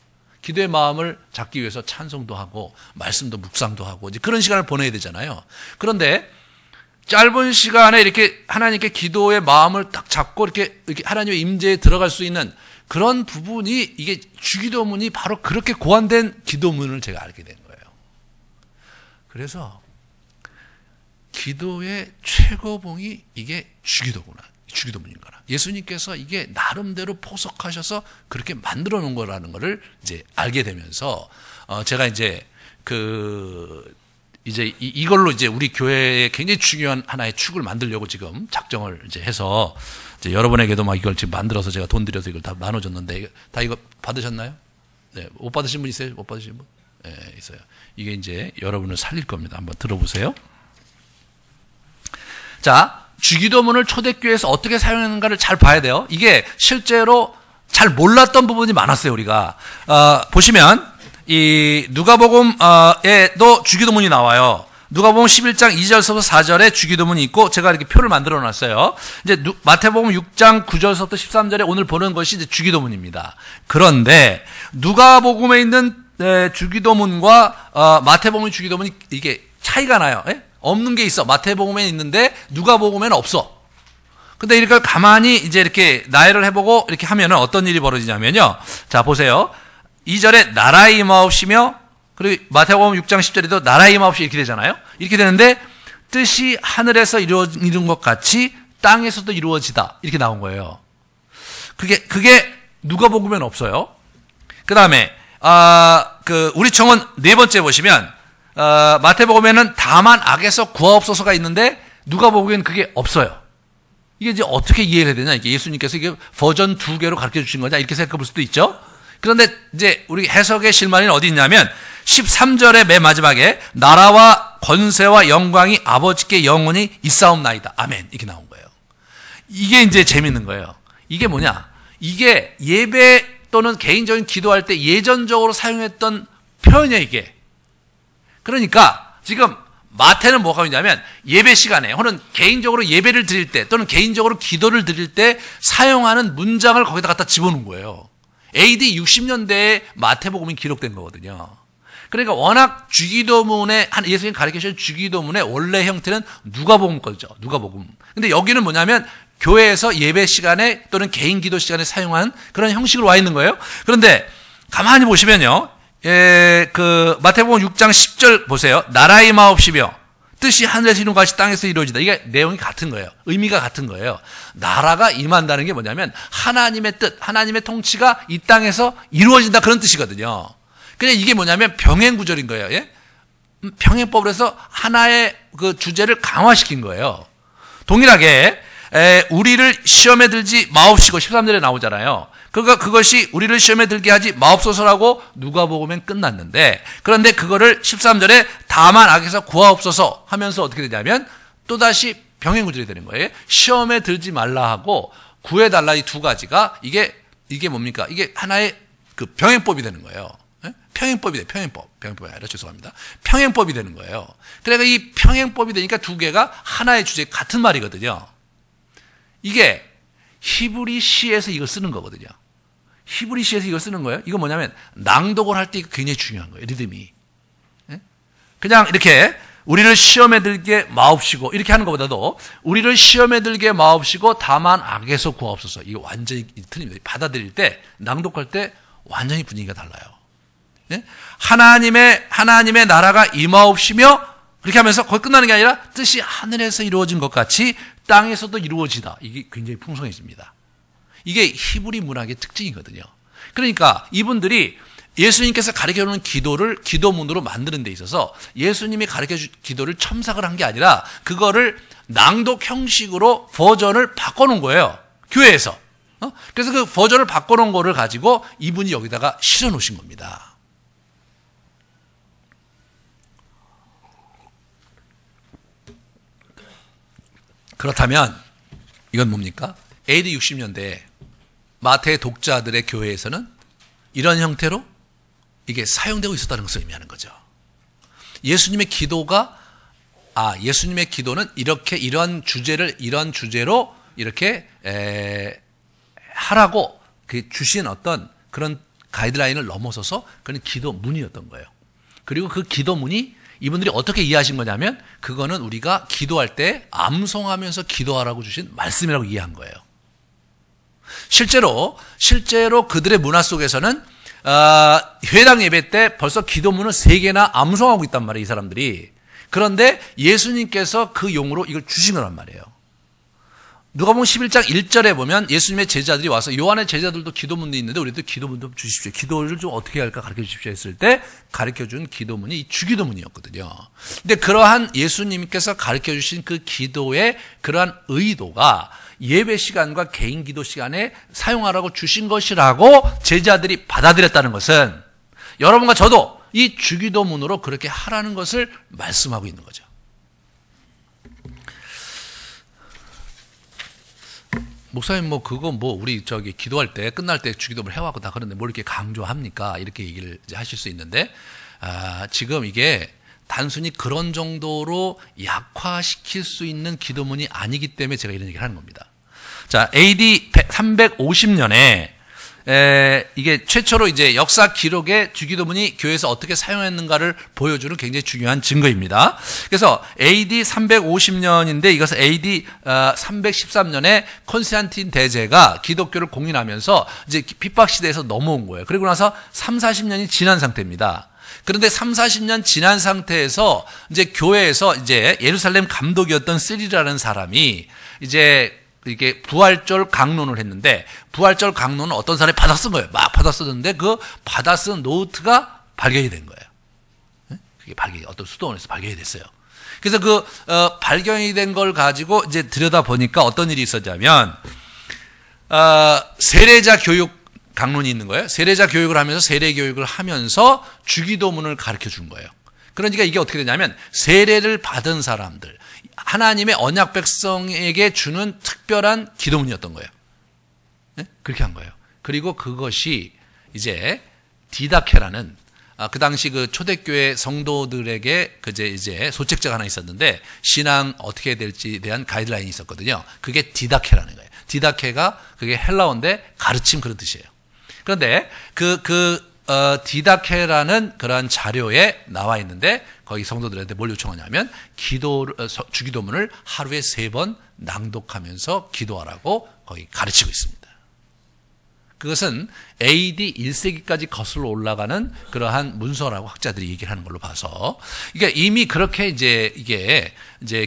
기도의 마음을 잡기 위해서 찬송도 하고 말씀도 묵상도 하고 이제 그런 시간을 보내야 되잖아요. 그런데 짧은 시간에 이렇게 하나님께 기도의 마음을 딱 잡고 이렇게 하나님의 임재에 들어갈 수 있는 그런 부분이 이게 주기도문이 바로 그렇게 고안된 기도문을 제가 알게 된 거예요. 그래서 기도의 최고봉이 이게 주기도문인거나 예수님께서 이게 나름대로 포석하셔서 그렇게 만들어 놓은 거라는 거를 이제 알게 되면서 제가 이제 이걸로 이제 우리 교회에 굉장히 중요한 하나의 축을 만들려고 지금 작정을 이제 해서 이제 여러분에게도 막 이걸 지금 만들어서 제가 돈 들여서 이걸 다 나눠줬는데 다 이거 받으셨나요? 네, 못 받으신 분 있어요? 못 받으신 분? 네, 있어요. 이게 이제 여러분을 살릴 겁니다. 한번 들어보세요. 자, 주기도문을 초대교회에서 어떻게 사용하는가를 잘 봐야 돼요. 이게 실제로 잘 몰랐던 부분이 많았어요, 우리가. 보시면, 이 누가복음에도 주기도문이 나와요. 누가복음 11장 2절서부터 4절에 주기도문이 있고, 제가 이렇게 표를 만들어 놨어요. 이제 마태복음 6장 9절서부터 13절에 오늘 보는 것이 이제 주기도문입니다. 그런데, 누가복음에 있는 주기도문과 마태복음의 주기도문이 이게 차이가 나요. 없는 게 있어. 마태복음에 있는데 누가복음에는 없어. 근데 이렇게 가만히 이제 이렇게 나열을 해보고 이렇게 하면은 어떤 일이 벌어지냐면요. 자, 보세요. 2절에 나라의 임하옵시며, 그리고 마태복음 6장 10절에도 나라의 임하옵시 이렇게 되잖아요. 이렇게 되는데 뜻이 하늘에서 이루어진 것 같이 땅에서도 이루어지다. 이렇게 나온 거예요. 그게 누가복음에는 없어요. 그 다음에, 우리 청원 네 번째 보시면, 마태복음에는 다만 악에서 구하옵소서가 있는데 누가복음에는 그게 없어요. 이게 이제 어떻게 이해를 해야 되냐? 이게 예수님께서 이게 버전 2개로 가르쳐 주신 거냐? 이렇게 생각해 볼 수도 있죠. 그런데 이제 우리 해석의 실마리는 어디 있냐면 13절의 맨 마지막에 나라와 권세와 영광이 아버지께 영원히 있사옵나이다. 아멘. 이렇게 나온 거예요. 이게 이제 재밌는 거예요. 이게 뭐냐? 이게 예배 또는 개인적인 기도할 때 예전적으로 사용했던 표현이에요, 이게. 그러니까 지금 마태는 뭐가 있냐면 예배 시간에 혹은 개인적으로 예배를 드릴 때 또는 개인적으로 기도를 드릴 때 사용하는 문장을 거기다 갖다 집어넣은 거예요. AD 60년대에 마태복음이 기록된 거거든요. 그러니까 워낙 주기도문에 예수님 가르치신 주기도문의 원래 형태는 누가복음 거죠. 누가복음. 근데 여기는 뭐냐면 교회에서 예배 시간에 또는 개인 기도 시간에 사용한 그런 형식으로 와 있는 거예요. 그런데 가만히 보시면요. 마태복음 6장 10절 보세요. 나라의 임하옵시며 뜻이 하늘에서 이룬 것 같이 땅에서 이루어지다. 이게 내용이 같은 거예요. 의미가 같은 거예요. 나라가 임한다는 게 뭐냐면 하나님의 뜻, 하나님의 통치가 이 땅에서 이루어진다 그런 뜻이거든요. 그냥 이게 뭐냐면 병행구절인 거예요. 예? 병행법을 해서 하나의 그 주제를 강화시킨 거예요. 동일하게 우리를 시험에 들지 마옵시고 13절에 나오잖아요. 그것이 우리를 시험에 들게 하지 마옵소서라고 누가복음엔 끝났는데, 그런데 그거를 13절에 다만 악에서 구하옵소서 하면서 어떻게 되냐면 또다시 병행구절이 되는 거예요. 시험에 들지 말라 하고 구해달라 이 두 가지가 이게 뭡니까? 이게 하나의 그 병행법이 되는 거예요. 평행법이 돼. 병행법이 아니라 죄송합니다. 평행법이 되는 거예요. 그러니까 이 평행법이 되니까 두 개가 하나의 주제 같은 말이거든요. 이게 히브리시에서 이걸 쓰는 거거든요. 히브리시에서 이걸 쓰는 거예요. 이거 뭐냐면 낭독을 할 때 굉장히 중요한 거예요. 리듬이. 그냥 이렇게 우리를 시험에 들게 마옵시고 이렇게 하는 것보다도 우리를 시험에 들게 마옵시고 다만 악에서 구하옵소서. 이거 완전히 틀립니다. 받아들일 때 낭독할 때 완전히 분위기가 달라요. 네? 하나님의 나라가 임하옵시며 그렇게 하면서 거기 끝나는 게 아니라 뜻이 하늘에서 이루어진 것 같이 땅에서도 이루어지다. 이게 굉장히 풍성해집니다. 이게 히브리 문학의 특징이거든요. 그러니까 이분들이 예수님께서 가르쳐주는 기도를 기도문으로 만드는 데 있어서 예수님이 가르쳐준 기도를 첨삭을 한 게 아니라 그거를 낭독 형식으로 버전을 바꿔놓은 거예요. 교회에서. 그래서 그 버전을 바꿔놓은 거를 가지고 이분이 여기다가 실어놓으신 겁니다. 그렇다면 이건 뭡니까? AD 60년대에 마태의 독자들의 교회에서는 이런 형태로 이게 사용되고 있었다는 것을 의미하는 거죠. 예수님의 기도는 이렇게 이런 주제로 이렇게 하라고 주신 어떤 그런 가이드라인을 넘어서서 그런 기도문이었던 거예요. 그리고 그 기도문이 이분들이 어떻게 이해하신 거냐면 그거는 우리가 기도할 때 암송하면서 기도하라고 주신 말씀이라고 이해한 거예요. 실제로 그들의 문화 속에서는 회당 예배 때 벌써 기도문을 3개나 암송하고 있단 말이에요, 이 사람들이. 그런데 예수님께서 그 용으로 이걸 주신 거란 말이에요. 누가복음 11장 1절에 보면 예수님의 제자들이 와서 요한의 제자들도 기도문도 있는데 우리도 기도문 좀 주십시오. 기도를 좀 어떻게 할까 가르쳐 주십시오 했을 때 가르쳐준 기도문이 이 주기도문이었거든요. 근데 그러한 예수님께서 가르쳐 주신 그 기도의 그러한 의도가 예배 시간과 개인 기도 시간에 사용하라고 주신 것이라고 제자들이 받아들였다는 것은 여러분과 저도 이 주기도문으로 그렇게 하라는 것을 말씀하고 있는 거죠. 목사님 우리 기도할 때 끝날 때 주기도문을 해왔고 다 그런데 뭘 이렇게 강조합니까? 이렇게 얘기를 이제 하실 수 있는데 지금 이게 단순히 그런 정도로 약화시킬 수 있는 기도문이 아니기 때문에 제가 이런 얘기를 하는 겁니다. 자, AD 350년에 이게 최초로 이제 역사 기록에 주기도문이 교회에서 어떻게 사용했는가를 보여주는 굉장히 중요한 증거입니다. 그래서 AD 350년인데 이것은 AD 313년에 콘스탄틴 대제가 기독교를 공인하면서 이제 핍박 시대에서 넘어온 거예요. 그리고 나서 30-40년이 지난 상태입니다. 그런데 30-40년 지난 상태에서 이제 교회에서 이제 예루살렘 감독이었던 스리라는 사람이 이제 이게 부활절 강론을 했는데 부활절 강론은 어떤 사람이 받아 쓴 거예요. 막 받아 썼는데 그 받아 쓴 노트가 발견이 된 거예요. 그게 어떤 수도원에서 발견이 됐어요. 그래서 그 발견이 된 걸 가지고 이제 들여다 보니까 어떤 일이 있었냐면 세례자 교육 강론이 있는 거예요. 세례자 교육을 하면서 세례 교육을 하면서 주기도문을 가르쳐 준 거예요. 그러니까 이게 어떻게 되냐면 세례를 받은 사람들 하나님의 언약 백성에게 주는 특별한 기도문이었던 거예요. 네? 그렇게 한 거예요. 그리고 그것이 이제 디다케라는 그 당시 그 초대교회 성도들에게 이제 소책자가 하나 있었는데 신앙 어떻게 해야 될지에 대한 가이드라인이 있었거든요. 그게 디다케라는 거예요. 디다케가 그게 헬라어인데 가르침 그런 뜻이에요. 그런데 디다케라는 그러한 자료에 나와 있는데 거기 성도들한테 뭘 요청하냐면 주기도문을 하루에 3번 낭독하면서 기도하라고 거기 가르치고 있습니다. 그것은 AD 1세기까지 거슬러 올라가는 그러한 문서라고 학자들이 얘기를 하는 걸로 봐서 이게 이미 그렇게 이게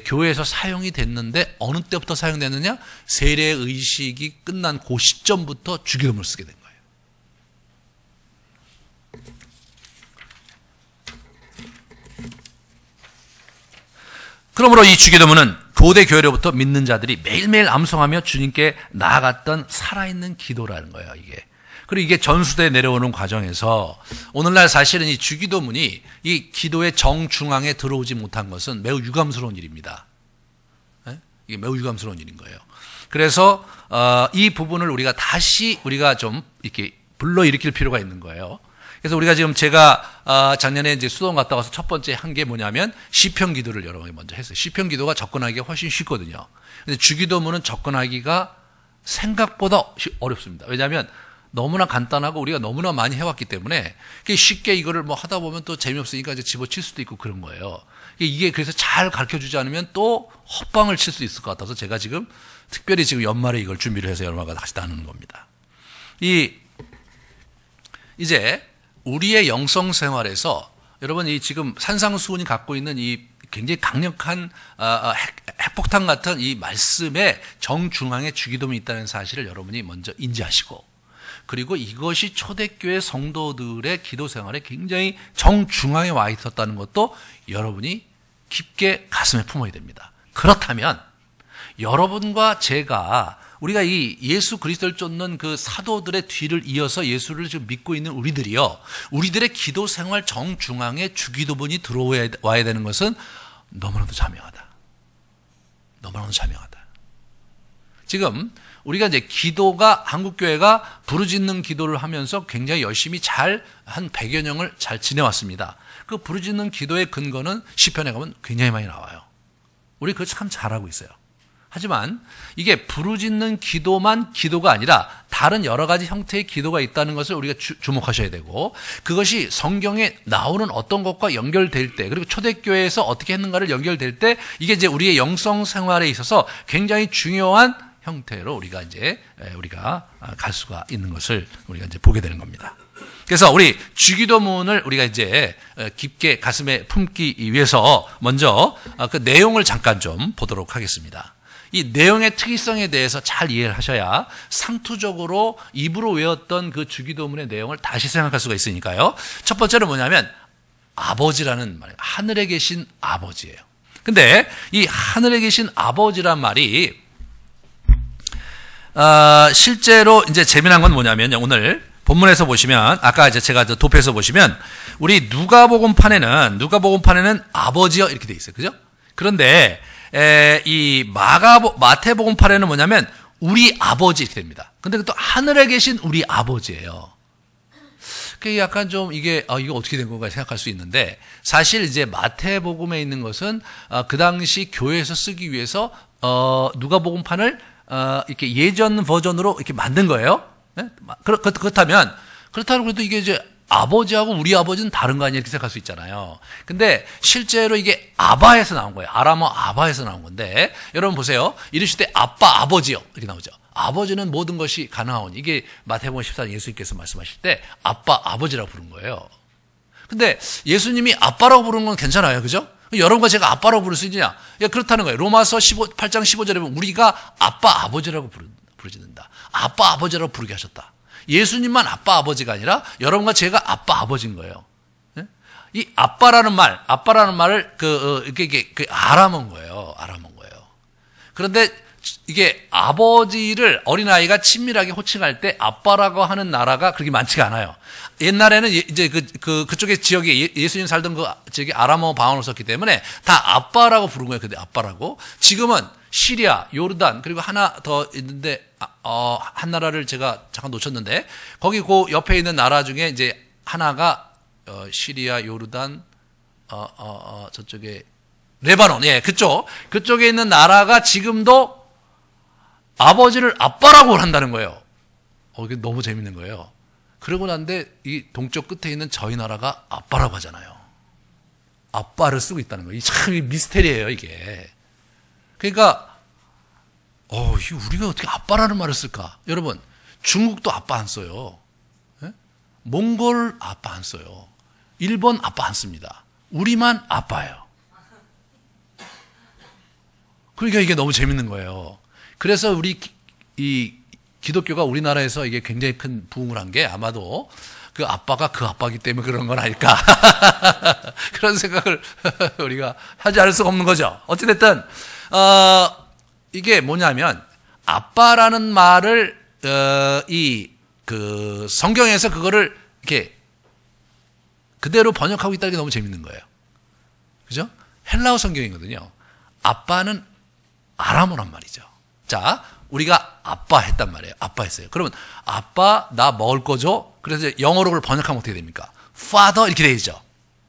교회에서 사용이 됐는데 어느 때부터 사용됐느냐? 세례 의식이 끝난 그 시점부터 주기도문을 쓰게 된 거예요. 그러므로 이 주기도문은 고대 교회로부터 믿는 자들이 매일매일 암송하며 주님께 나아갔던 살아있는 기도라는 거예요, 이게. 그리고 이게 전수대에 내려오는 과정에서 오늘날 사실은 이 주기도문이 이 기도의 정중앙에 들어오지 못한 것은 매우 유감스러운 일입니다. 이게 매우 유감스러운 일인 거예요. 그래서 이 부분을 우리가 좀 이렇게 불러일으킬 필요가 있는 거예요. 그래서 우리가 지금 제가 작년에 이제 수도원 갔다 와서 첫 번째 한 게 뭐냐면 시편 기도를 여러 번 먼저 했어요. 시편 기도가 접근하기가 훨씬 쉽거든요. 근데 주기도문은 접근하기가 생각보다 어렵습니다. 왜냐하면 너무나 간단하고 우리가 너무나 많이 해왔기 때문에 쉽게 이거를 뭐 하다 보면 또 재미없으니까 이제 집어칠 수도 있고 그런 거예요. 이게 그래서 잘 가르쳐 주지 않으면 또 헛방을 칠 수 있을 것 같아서 제가 지금 특별히 지금 연말에 이걸 준비를 해서 여러분과 같이 나누는 겁니다. 이제 우리의 영성 생활에서 여러분 이 지금 산상수훈이 갖고 있는 이 굉장히 강력한 핵폭탄 같은 이 말씀의 정중앙에 주기도문이 있다는 사실을 여러분이 먼저 인지하시고, 그리고 이것이 초대교회 성도들의 기도 생활에 굉장히 정중앙에 와 있었다는 것도 여러분이 깊게 가슴에 품어야 됩니다. 그렇다면 여러분과 제가 우리가 이 예수 그리스도를 쫓는 그 사도들의 뒤를 이어서 예수를 지금 믿고 있는 우리들이요, 우리들의 기도 생활 정중앙에 주기도문이 들어와야 되는 것은 너무나도 자명하다. 너무나도 자명하다. 지금 우리가 이제 기도가, 한국교회가 부르짖는 기도를 하면서 굉장히 열심히 잘 한 100여 년을 잘 지내왔습니다. 그 부르짖는 기도의 근거는 시편에 가면 굉장히 많이 나와요. 우리 그거 참 잘하고 있어요. 하지만 이게 부르짖는 기도만 기도가 아니라 다른 여러 가지 형태의 기도가 있다는 것을 우리가 주목하셔야 되고, 그것이 성경에 나오는 어떤 것과 연결될 때, 그리고 초대교회에서 어떻게 했는가를 연결될 때 이게 이제 우리의 영성 생활에 있어서 굉장히 중요한 형태로 우리가 갈 수가 있는 것을 우리가 이제 보게 되는 겁니다. 그래서 우리 주기도문을 우리가 이제 깊게 가슴에 품기 위해서 먼저 그 내용을 잠깐 좀 보도록 하겠습니다. 이 내용의 특이성에 대해서 잘 이해를 하셔야 상투적으로 입으로 외웠던 그 주기도문의 내용을 다시 생각할 수가 있으니까요. 첫 번째는 뭐냐면 아버지라는 말이에요. 하늘에 계신 아버지예요. 근데 이 하늘에 계신 아버지란 말이 실제로 이제 재미난 건 뭐냐면, 오늘 본문에서 보시면, 아까 이제 제가 도표에서 보시면 우리 누가복음판에는 아버지여 이렇게 돼 있어요. 그죠? 그런데 이 마태복음판에는 뭐냐면 우리 아버지 이렇게 됩니다. 근데 또 하늘에 계신 우리 아버지예요. 그게 약간 좀 이게 이거 어떻게 된 건가 생각할 수 있는데, 사실 이제 마태복음에 있는 것은 그 당시 교회에서 쓰기 위해서 누가복음판을 이렇게 예전 버전으로 이렇게 만든 거예요. 네? 그렇다면 그래도 이게 이제 아버지하고 우리 아버지는 다른 거 아니야 이렇게 생각할 수 있잖아요. 근데 실제로 이게 아바에서 나온 거예요. 아람어 아바에서 나온 건데, 여러분 보세요. 이르실 때 아빠 아버지요 이렇게 나오죠. 아버지는 모든 것이 가능하오니, 이게 마태복음 14장 예수님께서 말씀하실 때 아빠 아버지라고 부른 거예요. 근데 예수님이 아빠라고 부르는 건 괜찮아요. 그죠? 여러분과 제가 아빠라고 부를 수 있느냐? 그렇다는 거예요. 로마서 8장 15절에 보면 우리가 아빠 아버지라고 부르짖는다. 아빠 아버지라고 부르게 하셨다. 예수님만 아빠 아버지가 아니라 여러분과 제가 아빠 아버지인 거예요. 이 아빠라는 말을 이게 아람어인 거예요. 아람어인 거예요. 그런데 이게 아버지를 어린아이가 친밀하게 호칭할 때 아빠라고 하는 나라가 그렇게 많지가 않아요. 옛날에는 이제 그쪽의 지역에 예수님 살던 그 지역에 아람어 방언을 썼기 때문에 다 아빠라고 부른 거예요. 근데 아빠라고. 지금은 시리아, 요르단, 그리고 하나 더 있는데, 한 나라를 제가 잠깐 놓쳤는데, 거기 그 옆에 있는 나라 중에 이제 하나가, 시리아, 요르단, 저쪽에, 레바논, 예, 그쪽에 있는 나라가 지금도 아버지를 아빠라고 한다는 거예요. 이게 너무 재밌는 거예요. 그러고 난데, 이 동쪽 끝에 있는 저희 나라가 아빠라고 하잖아요. 아빠를 쓰고 있다는 거예요. 참 미스테리예요, 이게. 그러니까 우리가 어떻게 아빠라는 말을 쓸까? 여러분, 중국도 아빠 안 써요. 예? 몽골 아빠 안 써요. 일본 아빠 안 씁니다. 우리만 아빠예요. 그러니까 이게 너무 재밌는 거예요. 그래서 우리 이 기독교가 우리나라에서 이게 굉장히 큰 부흥을 한 게 아마도 그 아빠가 그 아빠이기 때문에 그런 건 아닐까. 그런 생각을 우리가 하지 않을 수가 없는 거죠. 어찌됐든 이게 뭐냐면 아빠라는 말을 성경에서 그거를 이렇게 그대로 번역하고 있다는 게 너무 재밌는 거예요. 그죠? 헬라어 성경이거든요. 아빠는 아람어란 말이죠. 자, 우리가 아빠 했단 말이에요. 아빠 했어요. 그러면 아빠 나 먹을 거죠? 그래서 영어로 그걸 번역하면 어떻게 됩니까? father 이렇게 되죠.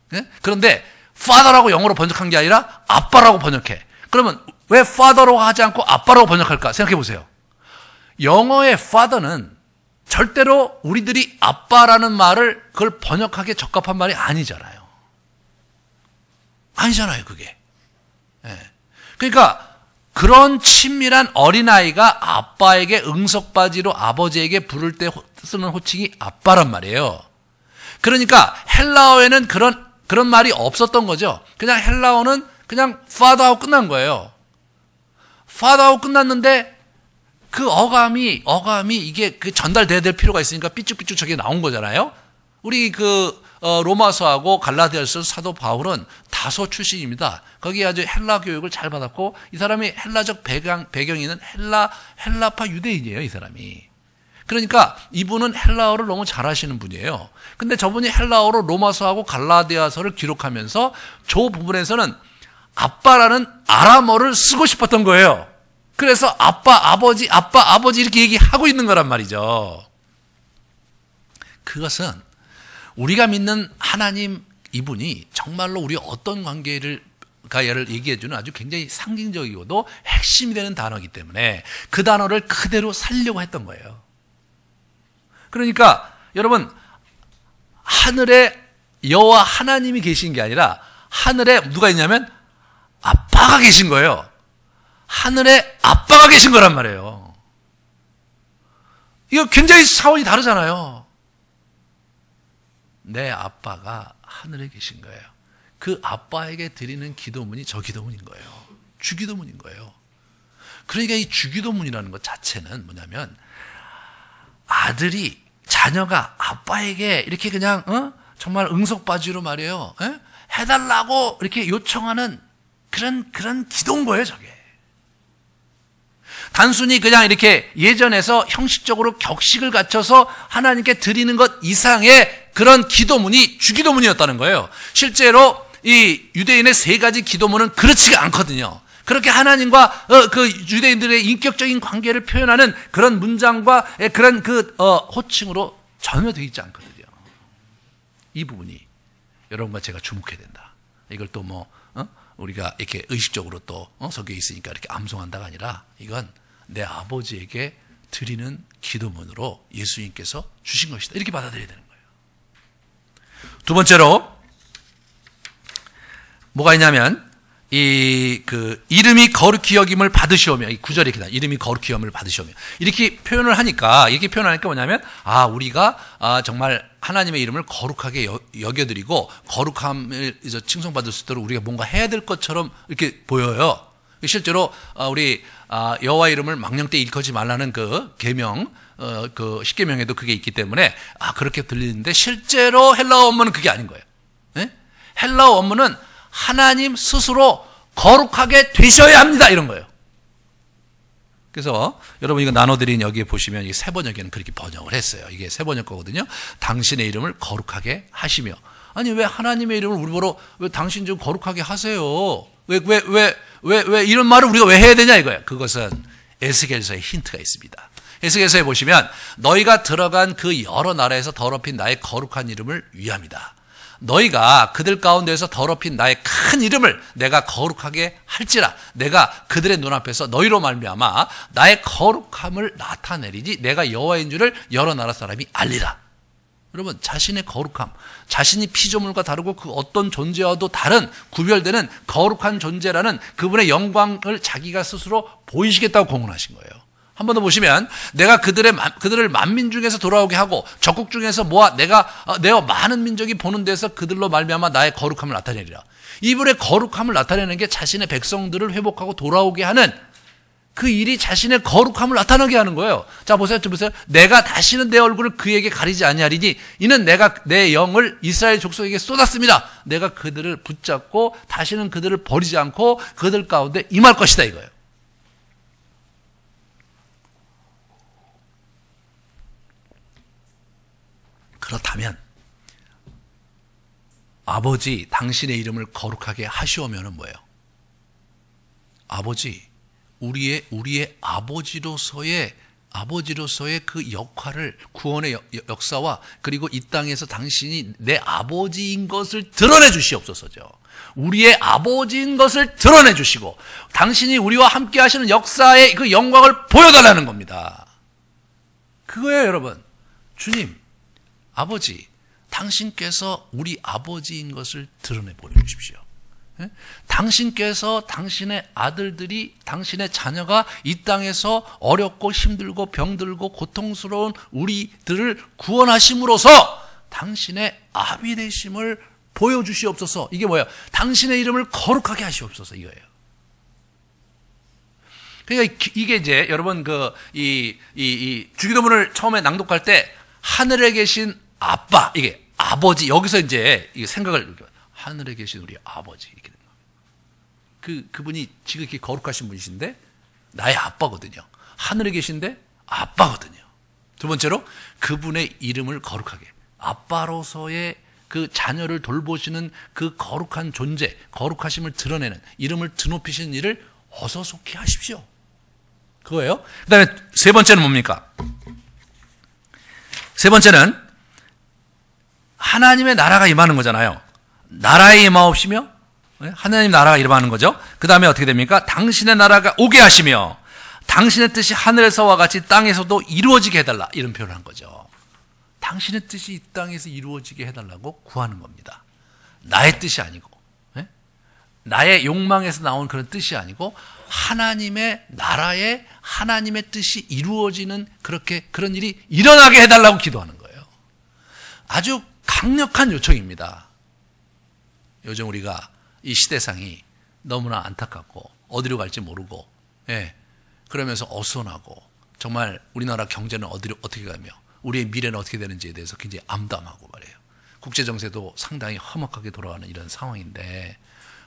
네? 그런데 father라고 영어로 번역한 게 아니라 아빠라고 번역해. 그러면 왜 father라고 하지 않고 아빠라고 번역할까? 생각해 보세요. 영어의 father는 절대로 우리들이 아빠라는 말을 그걸 번역하기에 적합한 말이 아니잖아요. 아니잖아요, 그게. 예. 그러니까 그런 친밀한 어린아이가 아빠에게 응석바지로 아버지에게 부를 때 쓰는 호칭이 아빠란 말이에요. 그러니까 헬라어에는 그런 말이 없었던 거죠. 그냥 헬라어는 그냥 father하고 끝난 거예요. father하고 끝났는데 그 어감이 이게 전달돼야 될 필요가 있으니까 삐쭉삐쭉 저게 나온 거잖아요. 우리 로마서하고 갈라디아서 사도 바울은 다소 출신입니다. 거기 아주 헬라 교육을 잘 받았고 이 사람이 헬라적 배경이 있는 헬라파 유대인이에요, 이 사람이. 그러니까 이분은 헬라어를 너무 잘하시는 분이에요. 근데 저분이 헬라어로 로마서하고 갈라디아서를 기록하면서 저 부분에서는 아빠라는 아람어를 쓰고 싶었던 거예요. 그래서 아빠, 아버지 이렇게 얘기하고 있는 거란 말이죠. 그것은 우리가 믿는 하나님 이분이 정말로 우리 어떤 관계를 가야를 얘기해주는 아주 굉장히 상징적이고도 핵심이 되는 단어이기 때문에 그 단어를 그대로 살려고 했던 거예요. 그러니까 여러분, 하늘에 여호와 하나님이 계신 게 아니라 하늘에 누가 있냐면 아빠가 계신 거예요. 하늘에 아빠가 계신 거란 말이에요. 이거 굉장히 차원이 다르잖아요. 내 아빠가 하늘에 계신 거예요. 그 아빠에게 드리는 기도문이 저 기도문인 거예요. 주기도문인 거예요. 그러니까 이 주기도문이라는 것 자체는 뭐냐면 자녀가 아빠에게 이렇게 그냥 정말 응석바지로 말이에요. 해달라고 이렇게 요청하는 그런 기도인 거예요, 저게. 단순히 그냥 이렇게 예전에서 형식적으로 격식을 갖춰서 하나님께 드리는 것 이상의 그런 기도문이 주기도문이었다는 거예요. 실제로 이 유대인의 3가지 기도문은 그렇지가 않거든요. 그렇게 하나님과 그 유대인들의 인격적인 관계를 표현하는 그런 문장과 그런 호칭으로 전혀 되어 있지 않거든요. 이 부분이 여러분과 제가 주목해야 된다. 이걸 또 우리가 이렇게 의식적으로 또 속에 있으니까 이렇게 암송한다가 아니라 이건 내 아버지에게 드리는 기도문으로 예수님께서 주신 것이다. 이렇게 받아들여야 되는 거예요. 두 번째로 뭐가 있냐면 이름이 거룩히 여김을 받으시오며, 이 구절이 이렇게 나, 이름이 거룩히 여김을 받으시오며 이렇게 표현을 하니까, 이렇게 표현하니까 뭐냐면 우리가 정말 하나님의 이름을 거룩하게 여겨드리고 거룩함을 칭송받을 수 있도록 우리가 뭔가 해야 될 것처럼 이렇게 보여요. 실제로 우리 여호와 이름을 망령 때 일컫지 말라는 그 계명, 그 십계명에도 그게 있기 때문에 그렇게 들리는데 실제로 헬라어 원문은 그게 아닌 거예요. 네? 헬라어 원문은 하나님 스스로 거룩하게 되셔야 합니다, 이런 거예요. 그래서 여러분 이거 나눠드린 여기에 보시면 이 세번역에는 그렇게 번역을 했어요. 이게 세번역 거거든요. 당신의 이름을 거룩하게 하시며. 아니 왜 하나님의 이름을 우리 보러 왜 당신 좀 거룩하게 하세요? 왜 이런 말을 우리가 왜 해야 되냐 이거예요. 그것은 에스겔서에 힌트가 있습니다. 에스겔서에 보시면 너희가 들어간 그 여러 나라에서 더럽힌 나의 거룩한 이름을 위함이다. 너희가 그들 가운데서 더럽힌 나의 큰 이름을 내가 거룩하게 할지라 내가 그들의 눈앞에서 너희로 말미암아 나의 거룩함을 나타내리니 내가 여호와인 줄을 여러 나라 사람이 알리라. 여러분, 자신의 거룩함, 자신이 피조물과 다르고 그 어떤 존재와도 다른 구별되는 거룩한 존재라는 그분의 영광을 자기가 스스로 보이시겠다고 공언하신 거예요. 한 번 더 보시면 내가 그들을 만민 중에서 돌아오게 하고 적국 중에서 모아 내가 많은 민족이 보는 데서 그들로 말미암아 나의 거룩함을 나타내리라. 이분의 거룩함을 나타내는 게 자신의 백성들을 회복하고 돌아오게 하는 그 일이 자신의 거룩함을 나타나게 하는 거예요. 자, 보세요. 내가 다시는 내 얼굴을 그에게 가리지 아니하리니 이는 내가 내 영을 이스라엘 족속에게 쏟았습니다. 내가 그들을 붙잡고 다시는 그들을 버리지 않고 그들 가운데 임할 것이다 이거예요. 그렇다면 아버지 당신의 이름을 거룩하게 하시오면은 뭐예요? 아버지 우리의 아버지로서의 그 역할을 구원의 역사와 그리고 이 땅에서 당신이 내 아버지인 것을 드러내 주시옵소서죠. 우리의 아버지인 것을 드러내 주시고 당신이 우리와 함께 하시는 역사의 그 영광을 보여달라는 겁니다. 그거예요, 여러분. 주님, 아버지, 당신께서 우리 아버지인 것을 드러내 보여주십시오. 당신께서 당신의 아들들이, 당신의 자녀가 이 땅에서 어렵고 힘들고 병들고 고통스러운 우리들을 구원하심으로써 당신의 아비 되심을 보여주시옵소서. 이게 뭐예요? 당신의 이름을 거룩하게 하시옵소서, 이거예요. 그러니까 이게 이제 여러분 이 주기도문을 처음에 낭독할 때 하늘에 계신 아빠, 이게 아버지, 여기서 이제 생각을, 하늘에 계신 우리 아버지, 이렇게 되는 거예요. 그분이 지금 이렇게 거룩하신 분이신데 나의 아빠거든요. 하늘에 계신데 아빠거든요. 두 번째로 그분의 이름을 거룩하게, 아빠로서의 그 자녀를 돌보시는 그 거룩한 존재, 거룩하심을 드러내는, 이름을 드높이시는 일을 어서 속히 하십시오. 그거예요. 그 다음에 세 번째는 뭡니까? 세 번째는 하나님의 나라가 임하는 거잖아요. 나라에 임하옵시며, 하나님 나라가 임하는 거죠. 그 다음에 어떻게 됩니까? 당신의 나라가 오게 하시며 당신의 뜻이 하늘에서와 같이 땅에서도 이루어지게 해달라, 이런 표현을 한 거죠. 당신의 뜻이 이 땅에서 이루어지게 해달라고 구하는 겁니다. 나의 뜻이 아니고, 나의 욕망에서 나온 그런 뜻이 아니고 하나님의 나라에 하나님의 뜻이 이루어지는, 그런 일이 일어나게 해달라고 기도하는 거예요. 아주 강력한 요청입니다. 요즘 우리가 이 시대상이 너무나 안타깝고 어디로 갈지 모르고, 그러면서 어수선하고, 정말 우리나라 경제는 어떻게 가며 우리의 미래는 어떻게 되는지에 대해서 굉장히 암담하고 말이에요. 국제정세도 상당히 험악하게 돌아가는 이런 상황인데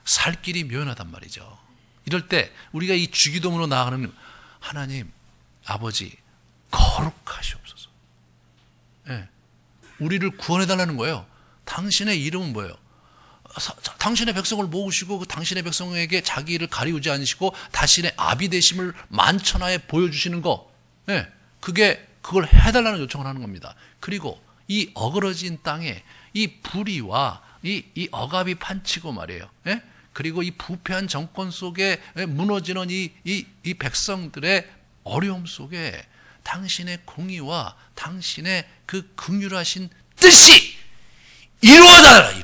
살 길이 묘연하단 말이죠. 이럴 때 우리가 이 주기도문으로 나아가는, 하나님 아버지 거룩하시옵소서. 우리를 구원해달라는 거예요. 당신의 이름은 뭐예요? 당신의 백성을 모으시고 그 당신의 백성에게 자기 일을 가리우지 않으시고 자신의 아비 되심을 만천하에 보여주시는 거, 그걸 해달라는 요청을 하는 겁니다. 그리고 이 어그러진 땅에 이 불의와 이 억압이 판치고 말이에요. 그리고 이 부패한 정권 속에 무너지는 이 백성들의 어려움 속에 당신의 공의와 당신의 그 긍휼하신 뜻이 이루어달라.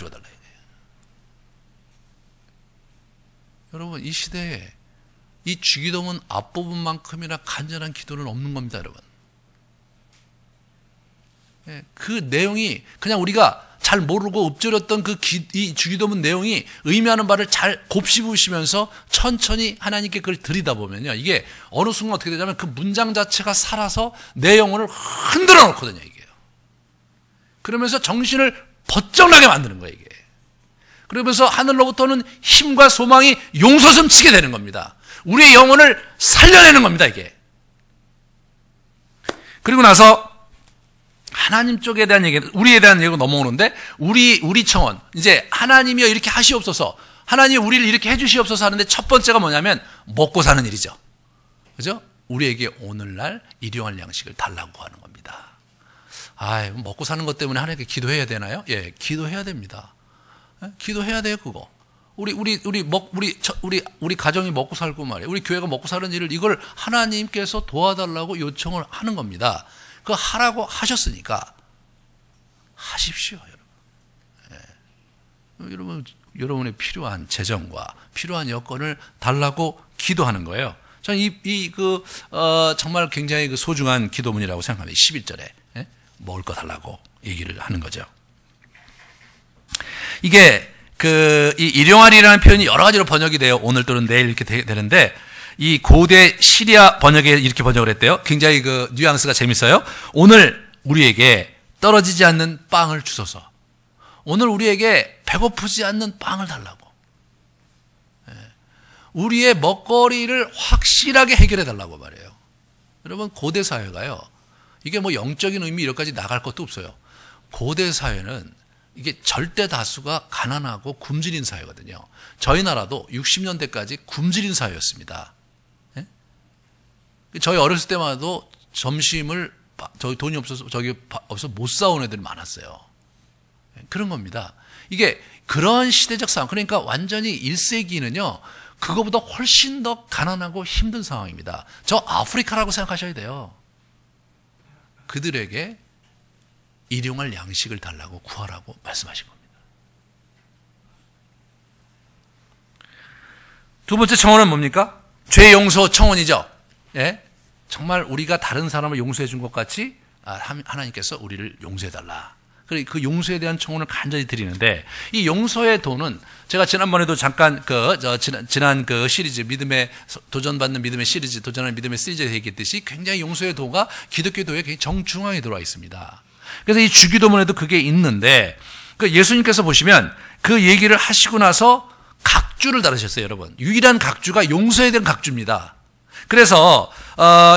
여러분, 이 시대에 이 주기도문 앞부분만큼이나 간절한 기도는 없는 겁니다, 여러분. 그 내용이 그냥 우리가 잘 모르고 읊조렸던 이 주기도문 내용이 의미하는 바를 잘 곱씹으시면서 천천히 하나님께 그걸 들이다보면요, 이게 어느 순간 어떻게 되냐면 그 문장 자체가 살아서 내 영혼을 흔들어 놓거든요, 이게. 그러면서 정신을 번쩍나게 만드는 거예요, 이게. 그러면서 하늘로부터는 힘과 소망이 용솟음 치게 되는 겁니다. 우리의 영혼을 살려내는 겁니다, 이게. 그리고 나서 하나님 쪽에 대한 얘기, 우리에 대한 얘기가 넘어오는데, 우리 청원, 이제 하나님이여 이렇게 하시옵소서, 하나님 우리를 이렇게 해주시옵소서 하는데 첫 번째가 뭐냐면 먹고 사는 일이죠. 그죠? 우리에게 오늘날 일용할 양식을 달라고 하는 겁니다. 먹고 사는 것 때문에 하나님께 기도해야 되나요? 예, 기도해야 됩니다. 기도해야 돼요, 그거. 우리 가정이 먹고 살고 말이에요. 우리 교회가 먹고 사는 일을, 이걸 하나님께서 도와달라고 요청을 하는 겁니다. 그거 하라고 하셨으니까 하십시오, 여러분. 여러분의 필요한 재정과 필요한 여건을 달라고 기도하는 거예요. 저는 정말 굉장히 소중한 기도문이라고 생각합니다. 11절에 먹을 거 달라고 얘기를 하는 거죠. 이게 이 일용할이라는 표현이 여러 가지로 번역이 돼요. 오늘 또는 내일 이렇게 되는데, 이 고대 시리아 번역에 이렇게 번역을 했대요. 굉장히 뉘앙스가 재밌어요. 오늘 우리에게 떨어지지 않는 빵을 주소서. 오늘 우리에게 배고프지 않는 빵을 달라고. 우리의 먹거리를 확실하게 해결해 달라고 말해요. 여러분, 고대 사회가요, 이게 뭐 영적인 의미 이런까지 나갈 것도 없어요. 고대 사회는 이게 절대 다수가 가난하고 굶주린 사회거든요. 저희 나라도 60년대까지 굶주린 사회였습니다. 저희 어렸을 때만 해도 점심을 저희 돈이 없어서 못 사온 애들이 많았어요. 그런 겁니다. 이게 그런 시대적 상황, 그러니까 완전히 1세기는요 그거보다 훨씬 더 가난하고 힘든 상황입니다. 저 아프리카라고 생각하셔야 돼요. 그들에게 일용할 양식을 달라고 구하라고 말씀하신 겁니다. 두 번째 청원은 뭡니까? 죄 용서 청원이죠. 예? 정말 우리가 다른 사람을 용서해 준 것 같이 하나님께서 우리를 용서해 달라. 그 용서에 대한 청원을 간절히 드리는데, 이 용서의 도는 제가 지난번에도 잠깐 지난 그 시리즈 믿음의 도전받는 믿음의 시리즈, 도전하는 믿음의 시리즈에서 얘기했듯이 굉장히 용서의 도가 기독교도에 굉장히 정중앙에 들어와 있습니다. 그래서 이 주기도문에도 그게 있는데, 그 예수님께서 보시면 그 얘기를 하시고 나서 각주를 다루셨어요, 여러분. 유일한 각주가 용서에 대한 각주입니다. 그래서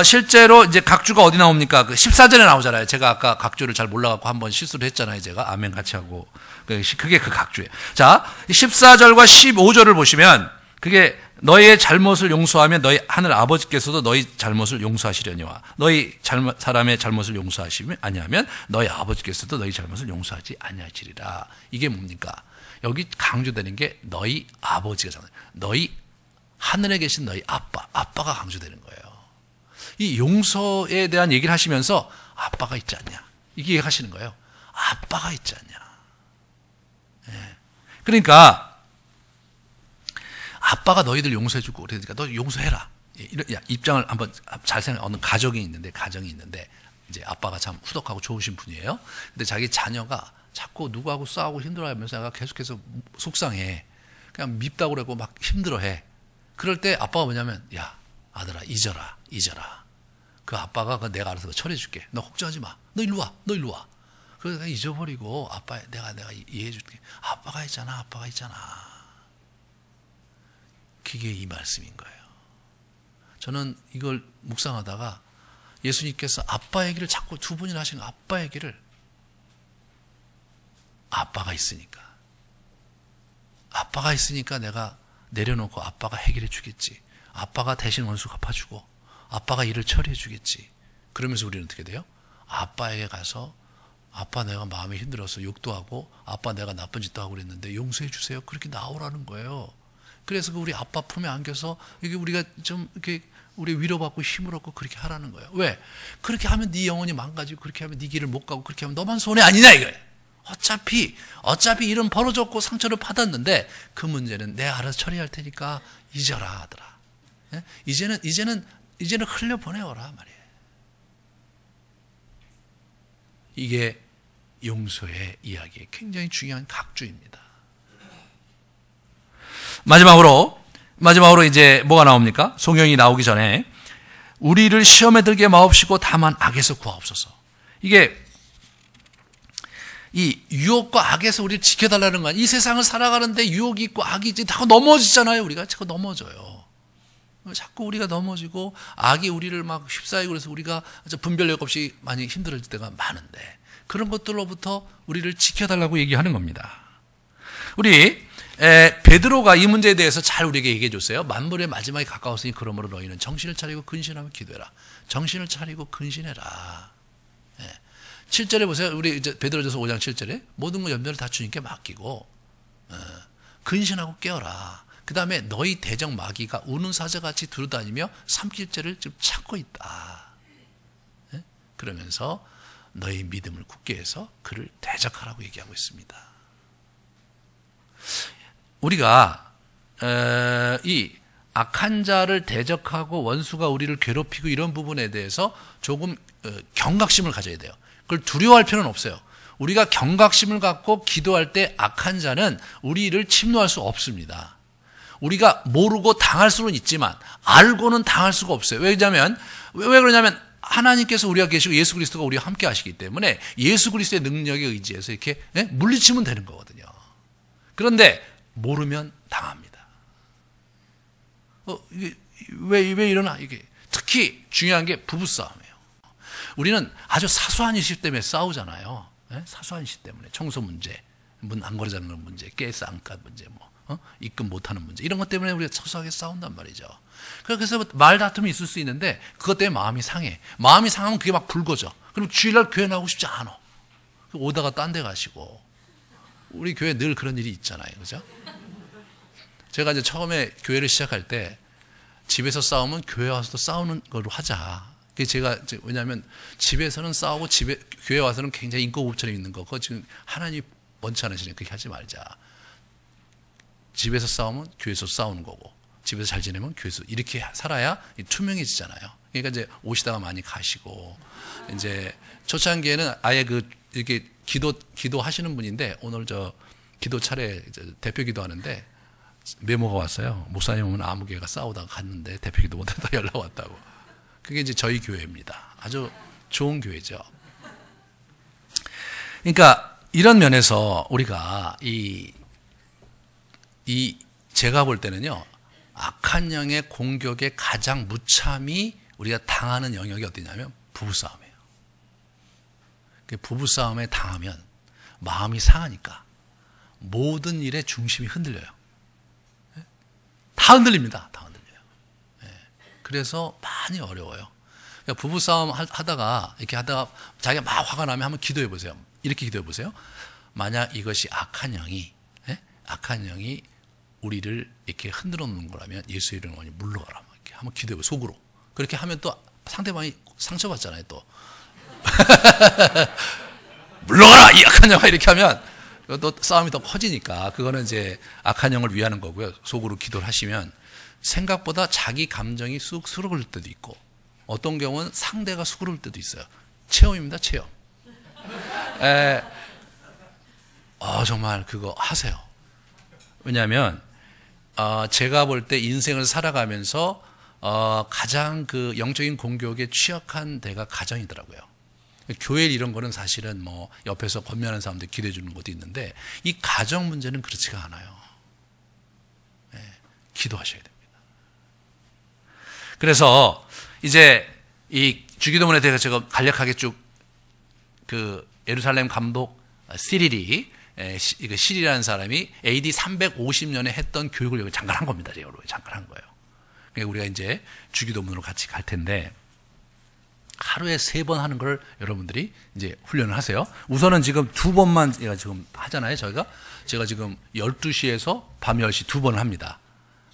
실제로 이제 각주가 어디 나옵니까? 그 14절에 나오잖아요. 제가 아까 각주를 잘 몰라갖고 한번 실수를 했잖아요. 제가 아멘 같이 하고. 그게 그 각주예요. 자, 14절과 15절을 보시면 그게 너희의 잘못을 용서하면 너희 하늘 아버지께서도 너희 잘못을 용서하시려니와 너희 사람의 잘못을 용서하시면 아니하면 너희 아버지께서도 너희 잘못을 용서하지 아니하시리라. 이게 뭡니까? 여기 강조되는 게 너희 아버지가잖아요. 너희 하늘에 계신 너희 아빠가 강조되는 거예요. 이 용서에 대한 얘기를 하시면서 아빠가 있지 않냐, 이게 얘기하시는 거예요. 아빠가 있지 않냐. 예. 그러니까 아빠가 너희들 용서해주고 그러니까 너 용서해라. 입장을 한번 잘 생각해. 어느 가정이 있는데 이제 아빠가 참 후덕하고 좋으신 분이에요. 근데 자기 자녀가 자꾸 누구하고 싸우고 힘들어하면서 계속해서 속상해. 그냥 밉다고 그러고 막 힘들어해. 그럴 때 아빠가 뭐냐면, 야 아들아 잊어라. 그 아빠가 내가 알아서 처리해줄게. 너 걱정하지 마. 너 일로 와. 그래서 잊어버리고 아빠 내가 이해해줄게. 아빠가 있잖아. 그게 이 말씀인 거예요. 저는 이걸 묵상하다가 예수님께서 아빠 얘기를 자꾸 두 번이나 하시는 거예요. 아빠 얘기를. 아빠가 있으니까 내가 내려놓고 아빠가 해결해 주겠지. 아빠가 대신 원수 갚아주고 아빠가 일을 처리해 주겠지. 그러면서 우리는 어떻게 돼요? 아빠에게 가서 아빠 내가 마음이 힘들어서 욕도 하고 아빠 내가 나쁜 짓도 하고 그랬는데 용서해 주세요. 그렇게 나오라는 거예요. 그래서 우리 아빠 품에 안겨서 이게 우리가 좀 이렇게 우리 위로받고 힘을 얻고 그렇게 하라는 거예요. 왜? 그렇게 하면 네 영혼이 망가지고 그렇게 하면 네 길을 못 가고 그렇게 하면 너만 손해 아니냐 이거예요. 어차피 일은 벌어졌고 상처를 받았는데 그 문제는 내가 알아서 처리할 테니까 잊어라 하더라. 예? 이제는 흘려보내어라 말이에요. 이게 용서의 이야기의 굉장히 중요한 각주입니다. 마지막으로 이제 뭐가 나옵니까? 송영이 나오기 전에 우리를 시험에 들게 마옵시고 다만 악에서 구하옵소서. 이게 이 유혹과 악에서 우리를 지켜달라는 거야. 이 세상을 살아가는데 유혹이 있고 악이 있지. 자꾸 넘어지잖아요. 우리가 자꾸 넘어져요. 자꾸 우리가 넘어지고 악이 우리를 막 휩싸이고 그래서 우리가 분별력 없이 많이 힘들어질 때가 많은데 그런 것들로부터 우리를 지켜달라고 얘기하는 겁니다. 우리 베드로가 이 문제에 대해서 잘 우리에게 얘기해 줬어요. 만물의 마지막에 가까웠으니 그러므로 너희는 정신을 차리고 근신하며 기도해라. 정신을 차리고 근신해라. 7절에 보세요. 우리 이제 베드로전서 5장 7절에 모든 것 염려를 다 주님께 맡기고 근신하고 깨어라. 그 다음에 너희 대적 마귀가 우는 사자같이 두루다니며 삼킬 죄를 지금 찾고 있다. 그러면서 너희 믿음을 굳게 해서 그를 대적하라고 얘기하고 있습니다. 우리가 이 악한 자를 대적하고 원수가 우리를 괴롭히고 이런 부분에 대해서 조금 경각심을 가져야 돼요. 그걸 두려워할 필요는 없어요. 우리가 경각심을 갖고 기도할 때 악한 자는 우리를 침노할 수 없습니다. 우리가 모르고 당할 수는 있지만 알고는 당할 수가 없어요. 왜 그러냐면 하나님께서 우리가 계시고 예수 그리스도가 우리와 함께 하시기 때문에 예수 그리스도의 능력에 의지해서 이렇게 물리치면 되는 거거든요. 그런데 모르면 당합니다. 이게 왜 일어나? 이게 특히 중요한 게 부부싸움이에요. 우리는 아주 사소한 이슈 때문에 싸우잖아요. 사소한 이슈 때문에 청소 문제, 문 안 걸어잡는 문제, 가스 안값 문제, 입금 못하는 문제 이런 것 때문에 우리가 소소하게 싸운단 말이죠. 그래서 말다툼이 있을 수 있는데 그것 때문에 마음이 상해. 마음이 상하면 그게 막 불거져. 그럼 주일날 교회 나오고 싶지 않아. 오다가 딴 데 가시고. 우리 교회 늘 그런 일이 있잖아요. 그죠? 제가 이제 처음에 교회를 시작할 때 집에서 싸우면 교회 와서도 싸우는 걸로 하자. 왜냐하면 집에서는 싸우고 교회 와서는 굉장히 인고급처럼 있는 거. 그거 지금 하나님 원치 않으시니까 그렇게 하지 말자. 집에서 싸우면 교회에서 싸우는 거고, 집에서 잘 지내면 교회에서 이렇게 살아야 투명해지잖아요. 그러니까 이제 오시다가 많이 가시고, 이제 초창기에는 아예 이렇게 기도하시는 분인데, 오늘 기도 차례 대표 기도하는데 메모가 왔어요. 목사님 오면 아무 교회가 싸우다가 갔는데 대표 기도 못하다 연락 왔다고. 그게 이제 저희 교회입니다. 아주 좋은 교회죠. 그러니까 이런 면에서 우리가 제가 볼 때는요, 악한 영의 공격의 가장 무참히 우리가 당하는 영역이 어디냐면 부부싸움이에요. 부부싸움에 당하면 마음이 상하니까 모든 일의 중심이 흔들려요. 다 흔들립니다. 다 흔들려요. 그래서 많이 어려워요. 그러니까 부부싸움 하다가 자기가 막 화가 나면 한번 기도해 보세요. 이렇게 기도해 보세요. 만약 이것이 악한 영이 우리를 이렇게 흔들어 놓는 거라면 예수 이름으로 물러가라. 이렇게 한번 기도해 보세요. 속으로. 그렇게 하면 또 상대방이 상처받잖아요. 또 물러가라 이 악한 영아 이렇게 하면 또 싸움이 더 커지니까 그거는 이제 악한 영을 위하는 거고요. 속으로 기도를 하시면 생각보다 자기 감정이 쑥 수그러들 때도 있고 어떤 경우는 상대가 수그러들 때도 있어요. 체험입니다. 체험. 정말 그거 하세요. 왜냐하면 제가 볼 때 인생을 살아가면서 가장 그 영적인 공격에 취약한 데가 가정이더라고요. 교회 이런 거는 사실은 뭐 옆에서 권면하는 사람들 기대해 주는 것도 있는데 이 가정 문제는 그렇지가 않아요. 기도하셔야 됩니다. 그래서 이제 이 주기도문에 대해서 제가 간략하게 쭉 예루살렘 감독 시릴이라는 사람이 AD 350년에 했던 교육을 여기 잠깐 한 겁니다. 잠깐 한 거예요. 그러니까 우리가 이제 주기도문으로 같이 갈 텐데 하루에 3번 하는 걸 여러분들이 이제 훈련을 하세요. 우선은 지금 2번만 제가 지금 하잖아요. 제가 지금 12시에서 밤 10시 2번을 합니다.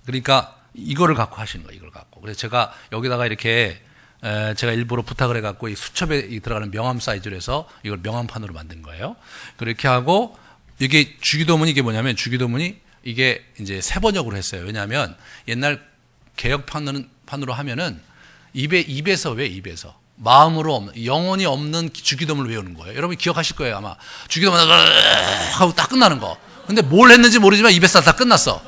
그러니까 이거를 갖고 하시는 거예요. 이걸 갖고. 그래서 제가 여기다가 이렇게 제가 일부러 부탁을 해갖고 이 수첩에 들어가는 명함 사이즈로 해서 이걸 명함판으로 만든 거예요. 그렇게 하고 이게 주기도문이 이게 뭐냐면 주기도문이 이게 이제 3번역으로 했어요. 왜냐하면 옛날 개혁판으로 하면은 입에서 마음으로 영혼이 없는 주기도문을 외우는 거예요. 여러분 기억하실 거예요. 아마 주기도문 하고 딱 끝나는 거. 근데 뭘 했는지 모르지만 입에서 다 끝났어.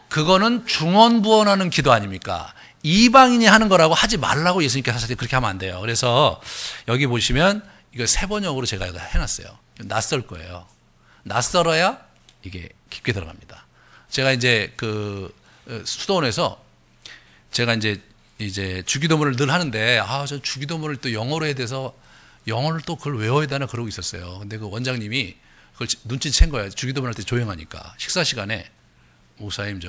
그거는 중언부언하는 기도 아닙니까? 이방인이 하는 거라고 하지 말라고 예수님께서 하셨는데 그렇게 하면 안 돼요. 그래서 여기 보시면 이거 3번역으로 제가 이거 해놨어요. 낯설 거예요. 낯설어야 이게 깊게 들어갑니다. 제가 이제 수도원에서 제가 이제 주기도문을 늘 하는데 저 주기도문을 또 영어로 해야 돼서 영어를 또 그걸 외워야 되나 그러고 있었어요. 근데 그 원장님이 그걸 눈치챈 거예요. 주기도문 할 때 조용하니까 식사 시간에 목사님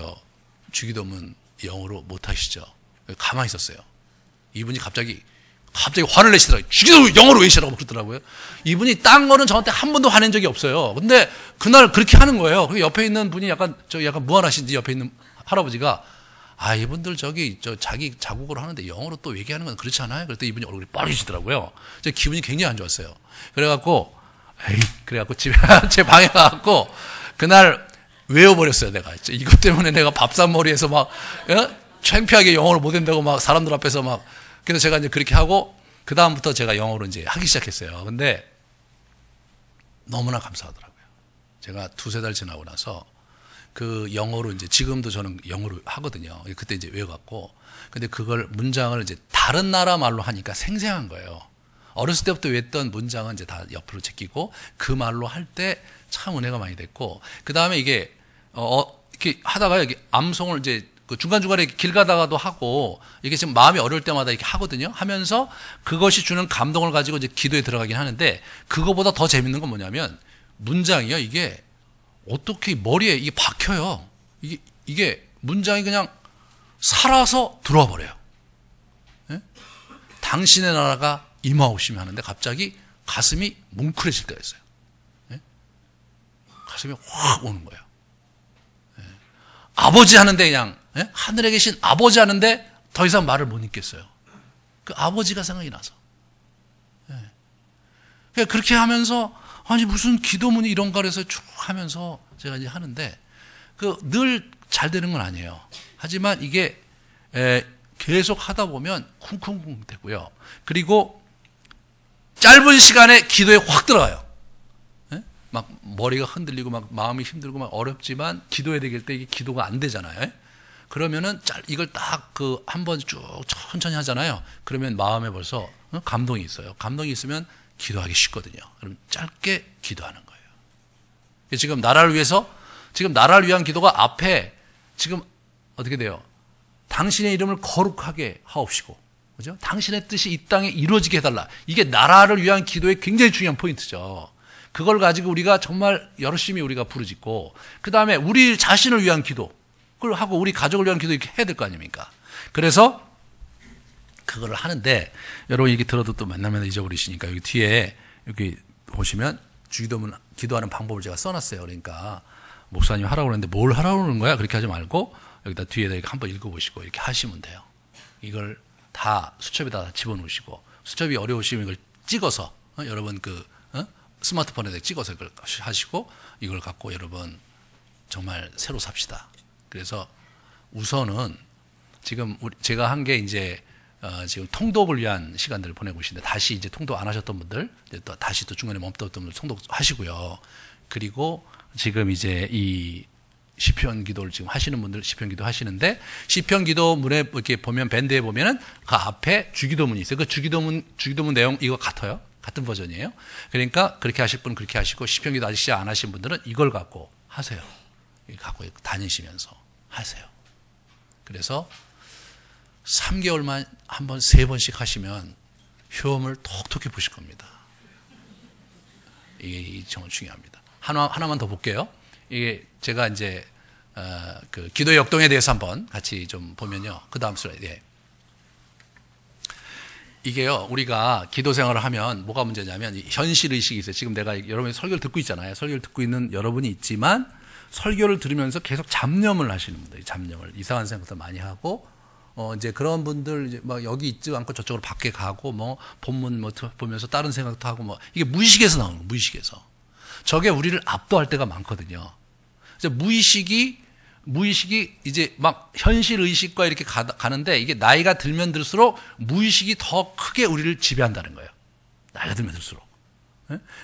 주기도문 영어로 못 하시죠? 가만히 있었어요. 이분이 갑자기 화를 내시더라고요. 주기도문 영어로 외시라고 그러더라고요. 이분이 딴 거는 저한테 한 번도 화낸 적이 없어요. 근데 그날 그렇게 하는 거예요. 그 옆에 있는 분이 약간 무안하신지 옆에 있는 할아버지가 이분들 자기 자국어로 하는데 영어로 또 얘기하는 건 그렇지 않아요? 그랬더니 이분이 얼굴이 빨개지더라고요. 제 기분이 굉장히 안 좋았어요. 그래갖고 집에 제 방에 가갖고 그날 외워버렸어요. 내가 이것 때문에 내가 밥산머리에서 막 창피하게 영어를 못한다고 막 사람들 앞에서 막 그래서 제가 이제 그렇게 하고 그 다음부터 제가 영어로 이제 하기 시작했어요. 근데 너무나 감사하더라고요. 제가 2-3달 지나고 나서 그 영어로 이제 지금도 저는 영어로 하거든요. 그때 이제 외워갖고 근데 그걸 문장을 이제 다른 나라 말로 하니까 생생한 거예요. 어렸을 때부터 외웠던 문장은 이제 다 옆으로 제끼고 그 말로 할 때 참 은혜가 많이 됐고 그 다음에 이게 이렇게 하다가 여기 암송을 이제 중간중간에 길 가다가도 하고 이게 지금 마음이 어려울 때마다 이렇게 하거든요. 하면서 그것이 주는 감동을 가지고 이제 기도에 들어가긴 하는데 그거보다 더 재밌는 건 뭐냐면 문장이요. 이게 어떻게 머리에 이게 박혀요. 이게 문장이 그냥 살아서 들어와 버려요. 당신의 나라가 임하옵시며 하는데 갑자기 가슴이 뭉클해질 때가 있어요. 가슴이 확 오는 거예요. 아버지 하는데 그냥 하늘에 계신 아버지 하는데 더 이상 말을 못 읽겠어요. 그 아버지가 생각이 나서. 예. 그렇게 하면서 아니 무슨 기도문이 이런가 그래서 쭉 하면서 제가 이제 하는데 그 늘 잘 되는 건 아니에요. 하지만 이게 계속 하다 보면 쿵쿵쿵 되고요. 그리고 짧은 시간에 기도에 확 들어가요. 예? 막 머리가 흔들리고 막 마음이 힘들고 막 어렵지만 기도해야 되길 때 이게 기도가 안 되잖아요. 예? 그러면은 이걸 딱 그 한 번 쭉 천천히 하잖아요. 그러면 마음에 벌써 감동이 있어요. 감동이 있으면 기도하기 쉽거든요. 그럼 짧게 기도하는 거예요. 지금 나라를 위해서, 지금 나라를 위한 기도가 앞에 지금 어떻게 돼요? 당신의 이름을 거룩하게 하옵시고, 그죠? 당신의 뜻이 이 땅에 이루어지게 해달라. 이게 나라를 위한 기도의 굉장히 중요한 포인트죠. 그걸 가지고 우리가 정말 열심히 우리가 부르짖고, 그 다음에 우리 자신을 위한 기도, 그걸 하고 우리 가족을 위한 기도 이렇게 해야 될 거 아닙니까? 그래서 그걸 하는데, 여러분 얘기 들어도 또 맨날 잊어버리시니까 여기 뒤에 여기 보시면 주기도문 기도하는 방법을 제가 써놨어요. 그러니까 목사님 하라고 그러는데 뭘 하라고 그러는 거야? 그렇게 하지 말고 여기다 뒤에다 이렇게 한번 읽어보시고 이렇게 하시면 돼요. 이걸 다 수첩에다 집어넣으시고, 수첩이 어려우시면 이걸 찍어서 여러분 스마트폰에다 찍어서 이걸 하시고, 이걸 갖고 여러분 정말 새로 삽시다. 그래서 우선은 지금 제가 한 게 이제 지금 통독을 위한 시간들을 보내고 계신데, 다시 이제 통독 안 하셨던 분들 또 다시 또 중간에 멈췄던 분들 통독 하시고요. 그리고 지금 이제 이 시편 기도를 지금 하시는 분들 시편 기도 하시는데, 시편 기도문에 이렇게 보면 밴드에 보면은 그 앞에 주기도문이 있어요. 그 주기도문 내용 이거 같아요. 같은 버전이에요. 그러니까 그렇게 하실 분은 그렇게 하시고, 시편 기도 아직 시작 안 하신 분들은 이걸 갖고 하세요. 이거 갖고 다니시면서 하세요. 그래서 3개월만 한번 3번씩 하시면 효험을 톡톡히 보실 겁니다. 이게 정말 중요합니다. 하나만 더 볼게요. 이게 제가 이제 그 기도의 역동에 대해서 한번 같이 좀 보면요. 그 다음 슬라이드. 예. 이게요, 우리가 기도 생활을 하면 뭐가 문제냐면 현실 의식이 있어요. 지금 내가 여러분이 설교를 듣고 있잖아요. 설교를 듣고 있는 여러분이 있지만 설교를 들으면서 계속 잡념을 하시는 분들, 잡념을 이상한 생각도 많이 하고, 이제 그런 분들 이제 막 여기 있지 않고 저쪽으로 밖에 가고 뭐 본문 뭐 보면서 다른 생각도 하고 뭐, 이게 무의식에서 나오는 거예요. 무의식에서. 저게 우리를 압도할 때가 많거든요. 그래서 무의식이 이제 막 현실 의식과 이렇게 가는데, 이게 나이가 들면 들수록 무의식이 더 크게 우리를 지배한다는 거예요. 나이가 들면 들수록.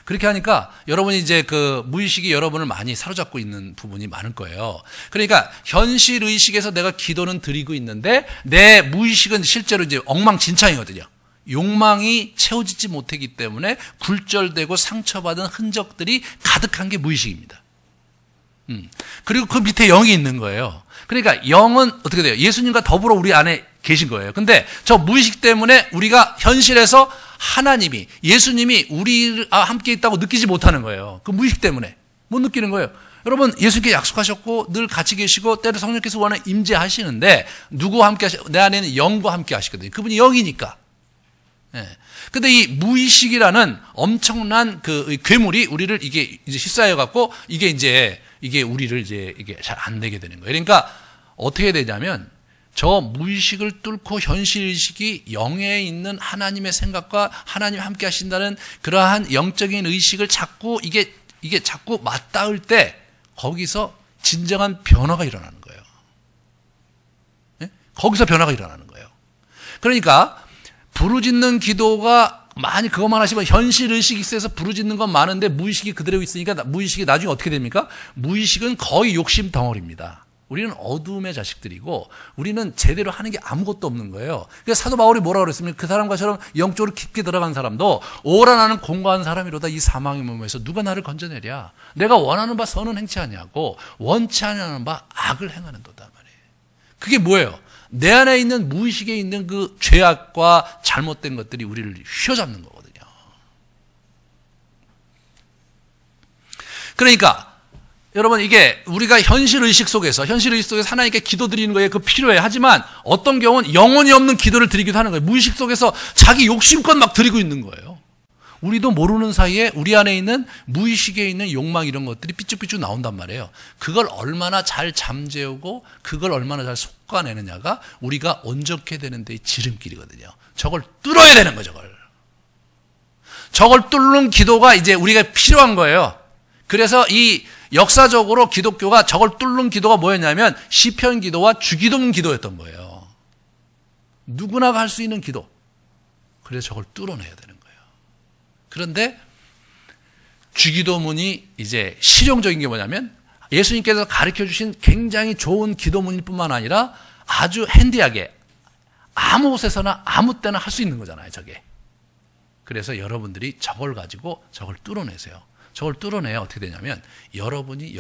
그렇게 하니까 여러분이 이제 그 무의식이 여러분을 많이 사로잡고 있는 부분이 많을 거예요. 그러니까 현실 의식에서 내가 기도는 드리고 있는데 내 무의식은 실제로 이제 엉망진창이거든요. 욕망이 채워지지 못하기 때문에 굴절되고 상처받은 흔적들이 가득한 게 무의식입니다. 그리고 그 밑에 영이 있는 거예요. 그러니까 영은 어떻게 돼요? 예수님과 더불어 우리 안에 계신 거예요. 근데 저 무의식 때문에 우리가 현실에서 하나님이, 예수님이 우리와 함께 있다고 느끼지 못하는 거예요. 그 무의식 때문에 못 느끼는 거예요. 여러분, 예수님께 약속하셨고 늘 같이 계시고 때로 성령께서 원하는 임재하시는데 누구와 함께 내 안에는 영과 함께 하시거든요. 그분이 영이니까. 예. 근데 이 무의식이라는 엄청난 그 괴물이 우리를 이게 이제 휩싸여 갖고 이게 우리를 이제 이게 잘 안 되게 되는 거예요. 그러니까 어떻게 되냐면 저 무의식을 뚫고 현실의식이 영에 있는 하나님의 생각과 하나님이 함께 하신다는 그러한 영적인 의식을 자꾸 이게 자꾸 맞닿을 때 거기서 진정한 변화가 일어나는 거예요. 네? 거기서 변화가 일어나는 거예요. 그러니까 부르짖는 기도가 많이 그것만 하시면 현실의식이 있어서 부르짖는 건 많은데 무의식이 그대로 있으니까 무의식이 나중에 어떻게 됩니까? 무의식은 거의 욕심 덩어리입니다. 우리는 어두움의 자식들이고 우리는 제대로 하는 게 아무것도 없는 거예요. 그래서 사도 바울이 뭐라고 그랬습니까? 그 사람과처럼 영적으로 깊게 들어간 사람도 오라 나는 공고한 사람이로다 이 사망의 몸에서 누가 나를 건져내랴. 내가 원하는 바 선은 행치 아니하고 원치 않는 바 악을 행하는도다 말이에요. 그게 뭐예요? 내 안에 있는 무의식에 있는 그 죄악과 잘못된 것들이 우리를 휘어잡는 거거든요. 그러니까 여러분, 이게 우리가 현실의식 속에서 하나님께 기도 드리는 거에 그 필요해. 하지만 어떤 경우는 영혼이 없는 기도를 드리기도 하는 거예요. 무의식 속에서 자기 욕심껏 막 드리고 있는 거예요. 우리도 모르는 사이에 우리 안에 있는 무의식에 있는 욕망 이런 것들이 삐쭉삐쭉 나온단 말이에요. 그걸 얼마나 잘 잠재우고 그걸 얼마나 잘 솎아내느냐가 우리가 온전케 되는 데의 지름길이거든요. 저걸 뚫어야 되는 거죠. 저걸 뚫는 기도가 이제 우리가 필요한 거예요. 그래서 이 역사적으로 기독교가 저걸 뚫는 기도가 뭐였냐면 시편 기도와 주기도문 기도였던 거예요. 누구나 할 수 있는 기도. 그래서 저걸 뚫어내야 되는 거예요. 그런데 주기도문이 이제 실용적인 게 뭐냐면 예수님께서 가르쳐 주신 굉장히 좋은 기도문일 뿐만 아니라 아주 핸디하게 아무 곳에서나 아무 때나 할 수 있는 거잖아요, 저게. 그래서 여러분들이 저걸 가지고 저걸 뚫어내세요. 저걸 뚫어내야 어떻게 되냐면 여러분이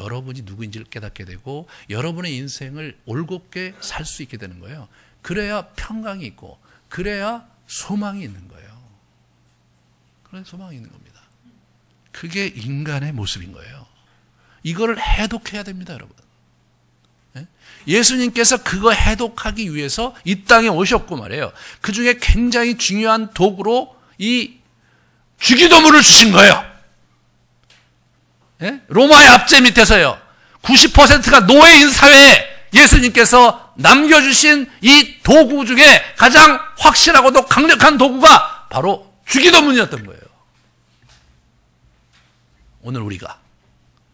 누구인지를 깨닫게 되고 여러분의 인생을 올곧게 살 수 있게 되는 거예요. 그래야 평강이 있고 그래야 소망이 있는 거예요. 그래야 소망이 있는 겁니다. 그게 인간의 모습인 거예요. 이거를 해독해야 됩니다, 여러분. 예수님께서 그거 해독하기 위해서 이 땅에 오셨고 말이에요. 그 중에 굉장히 중요한 도구로 이 주기도문을 주신 거예요. 로마의 압제 밑에서요. 90%가 노예인 사회에 예수님께서 남겨주신 이 도구 중에 가장 확실하고도 강력한 도구가 바로 주기도문이었던 거예요. 오늘 우리가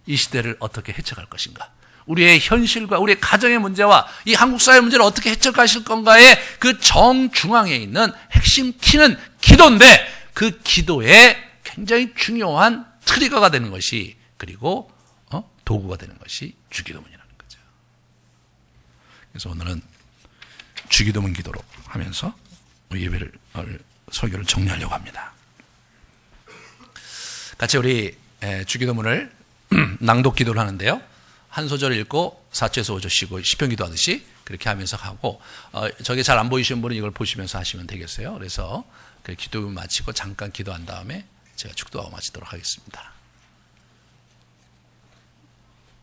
이 시대를 어떻게 해쳐갈 것인가? 우리의 현실과 우리의 가정의 문제와 이 한국 사회 문제를 어떻게 해쳐가실 건가의 그 정중앙에 있는 핵심 키는 기도인데 그 기도에 굉장히 중요한 트리거가 되는 것이 그리고 도구가 되는 것이 주기도문이라는 거죠. 그래서 오늘은 주기도문 기도로 하면서 예배를 설교를 정리하려고 합니다. 같이 우리 주기도문을 낭독 기도를 하는데요. 한 소절 읽고 4절에서 5절 쉬고 시편 기도하듯이 그렇게 하면서 하고 저게 잘 안 보이시는 분은 이걸 보시면서 하시면 되겠어요. 그래서 그 기도 마치고 잠깐 기도한 다음에 제가 축도하고 마치도록 하겠습니다.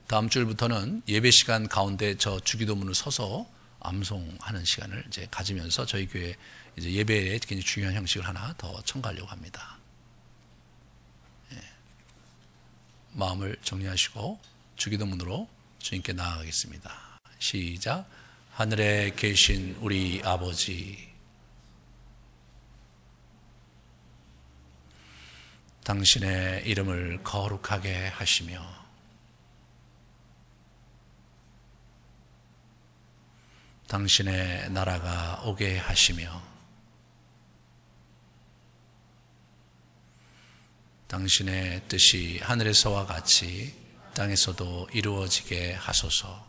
다음 주일부터는 예배 시간 가운데 저 주기도문을 서서 암송하는 시간을 이제 가지면서 저희 교회 이제 예배에 굉장히 중요한 형식을 하나 더 첨가하려고 합니다. 마음을 정리하시고 주기도문으로 주님께 나아가겠습니다. 시작. 하늘에 계신 우리 아버지, 당신의 이름을 거룩하게 하시며 당신의 나라가 오게 하시며 당신의 뜻이 하늘에서와 같이 땅에서도 이루어지게 하소서.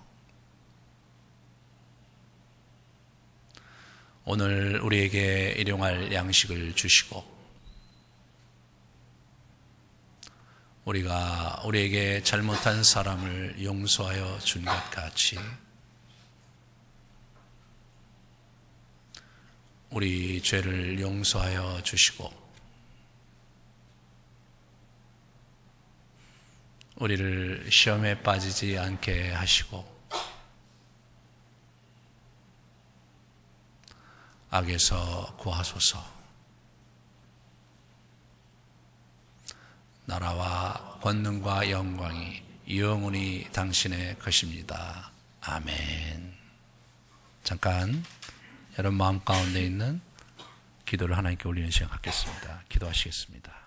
오늘 우리에게 일용할 양식을 주시고 우리가 우리에게 잘못한 사람을 용서하여 준 것 같이 우리 죄를 용서하여 주시고 우리를 시험에 빠지지 않게 하시고 악에서 구하소서. 나라와 권능과 영광이 영원히 당신의 것입니다. 아멘. 잠깐 여러분 마음 가운데 있는 기도를 하나님께 올리는 시간 갖겠습니다. 기도하시겠습니다.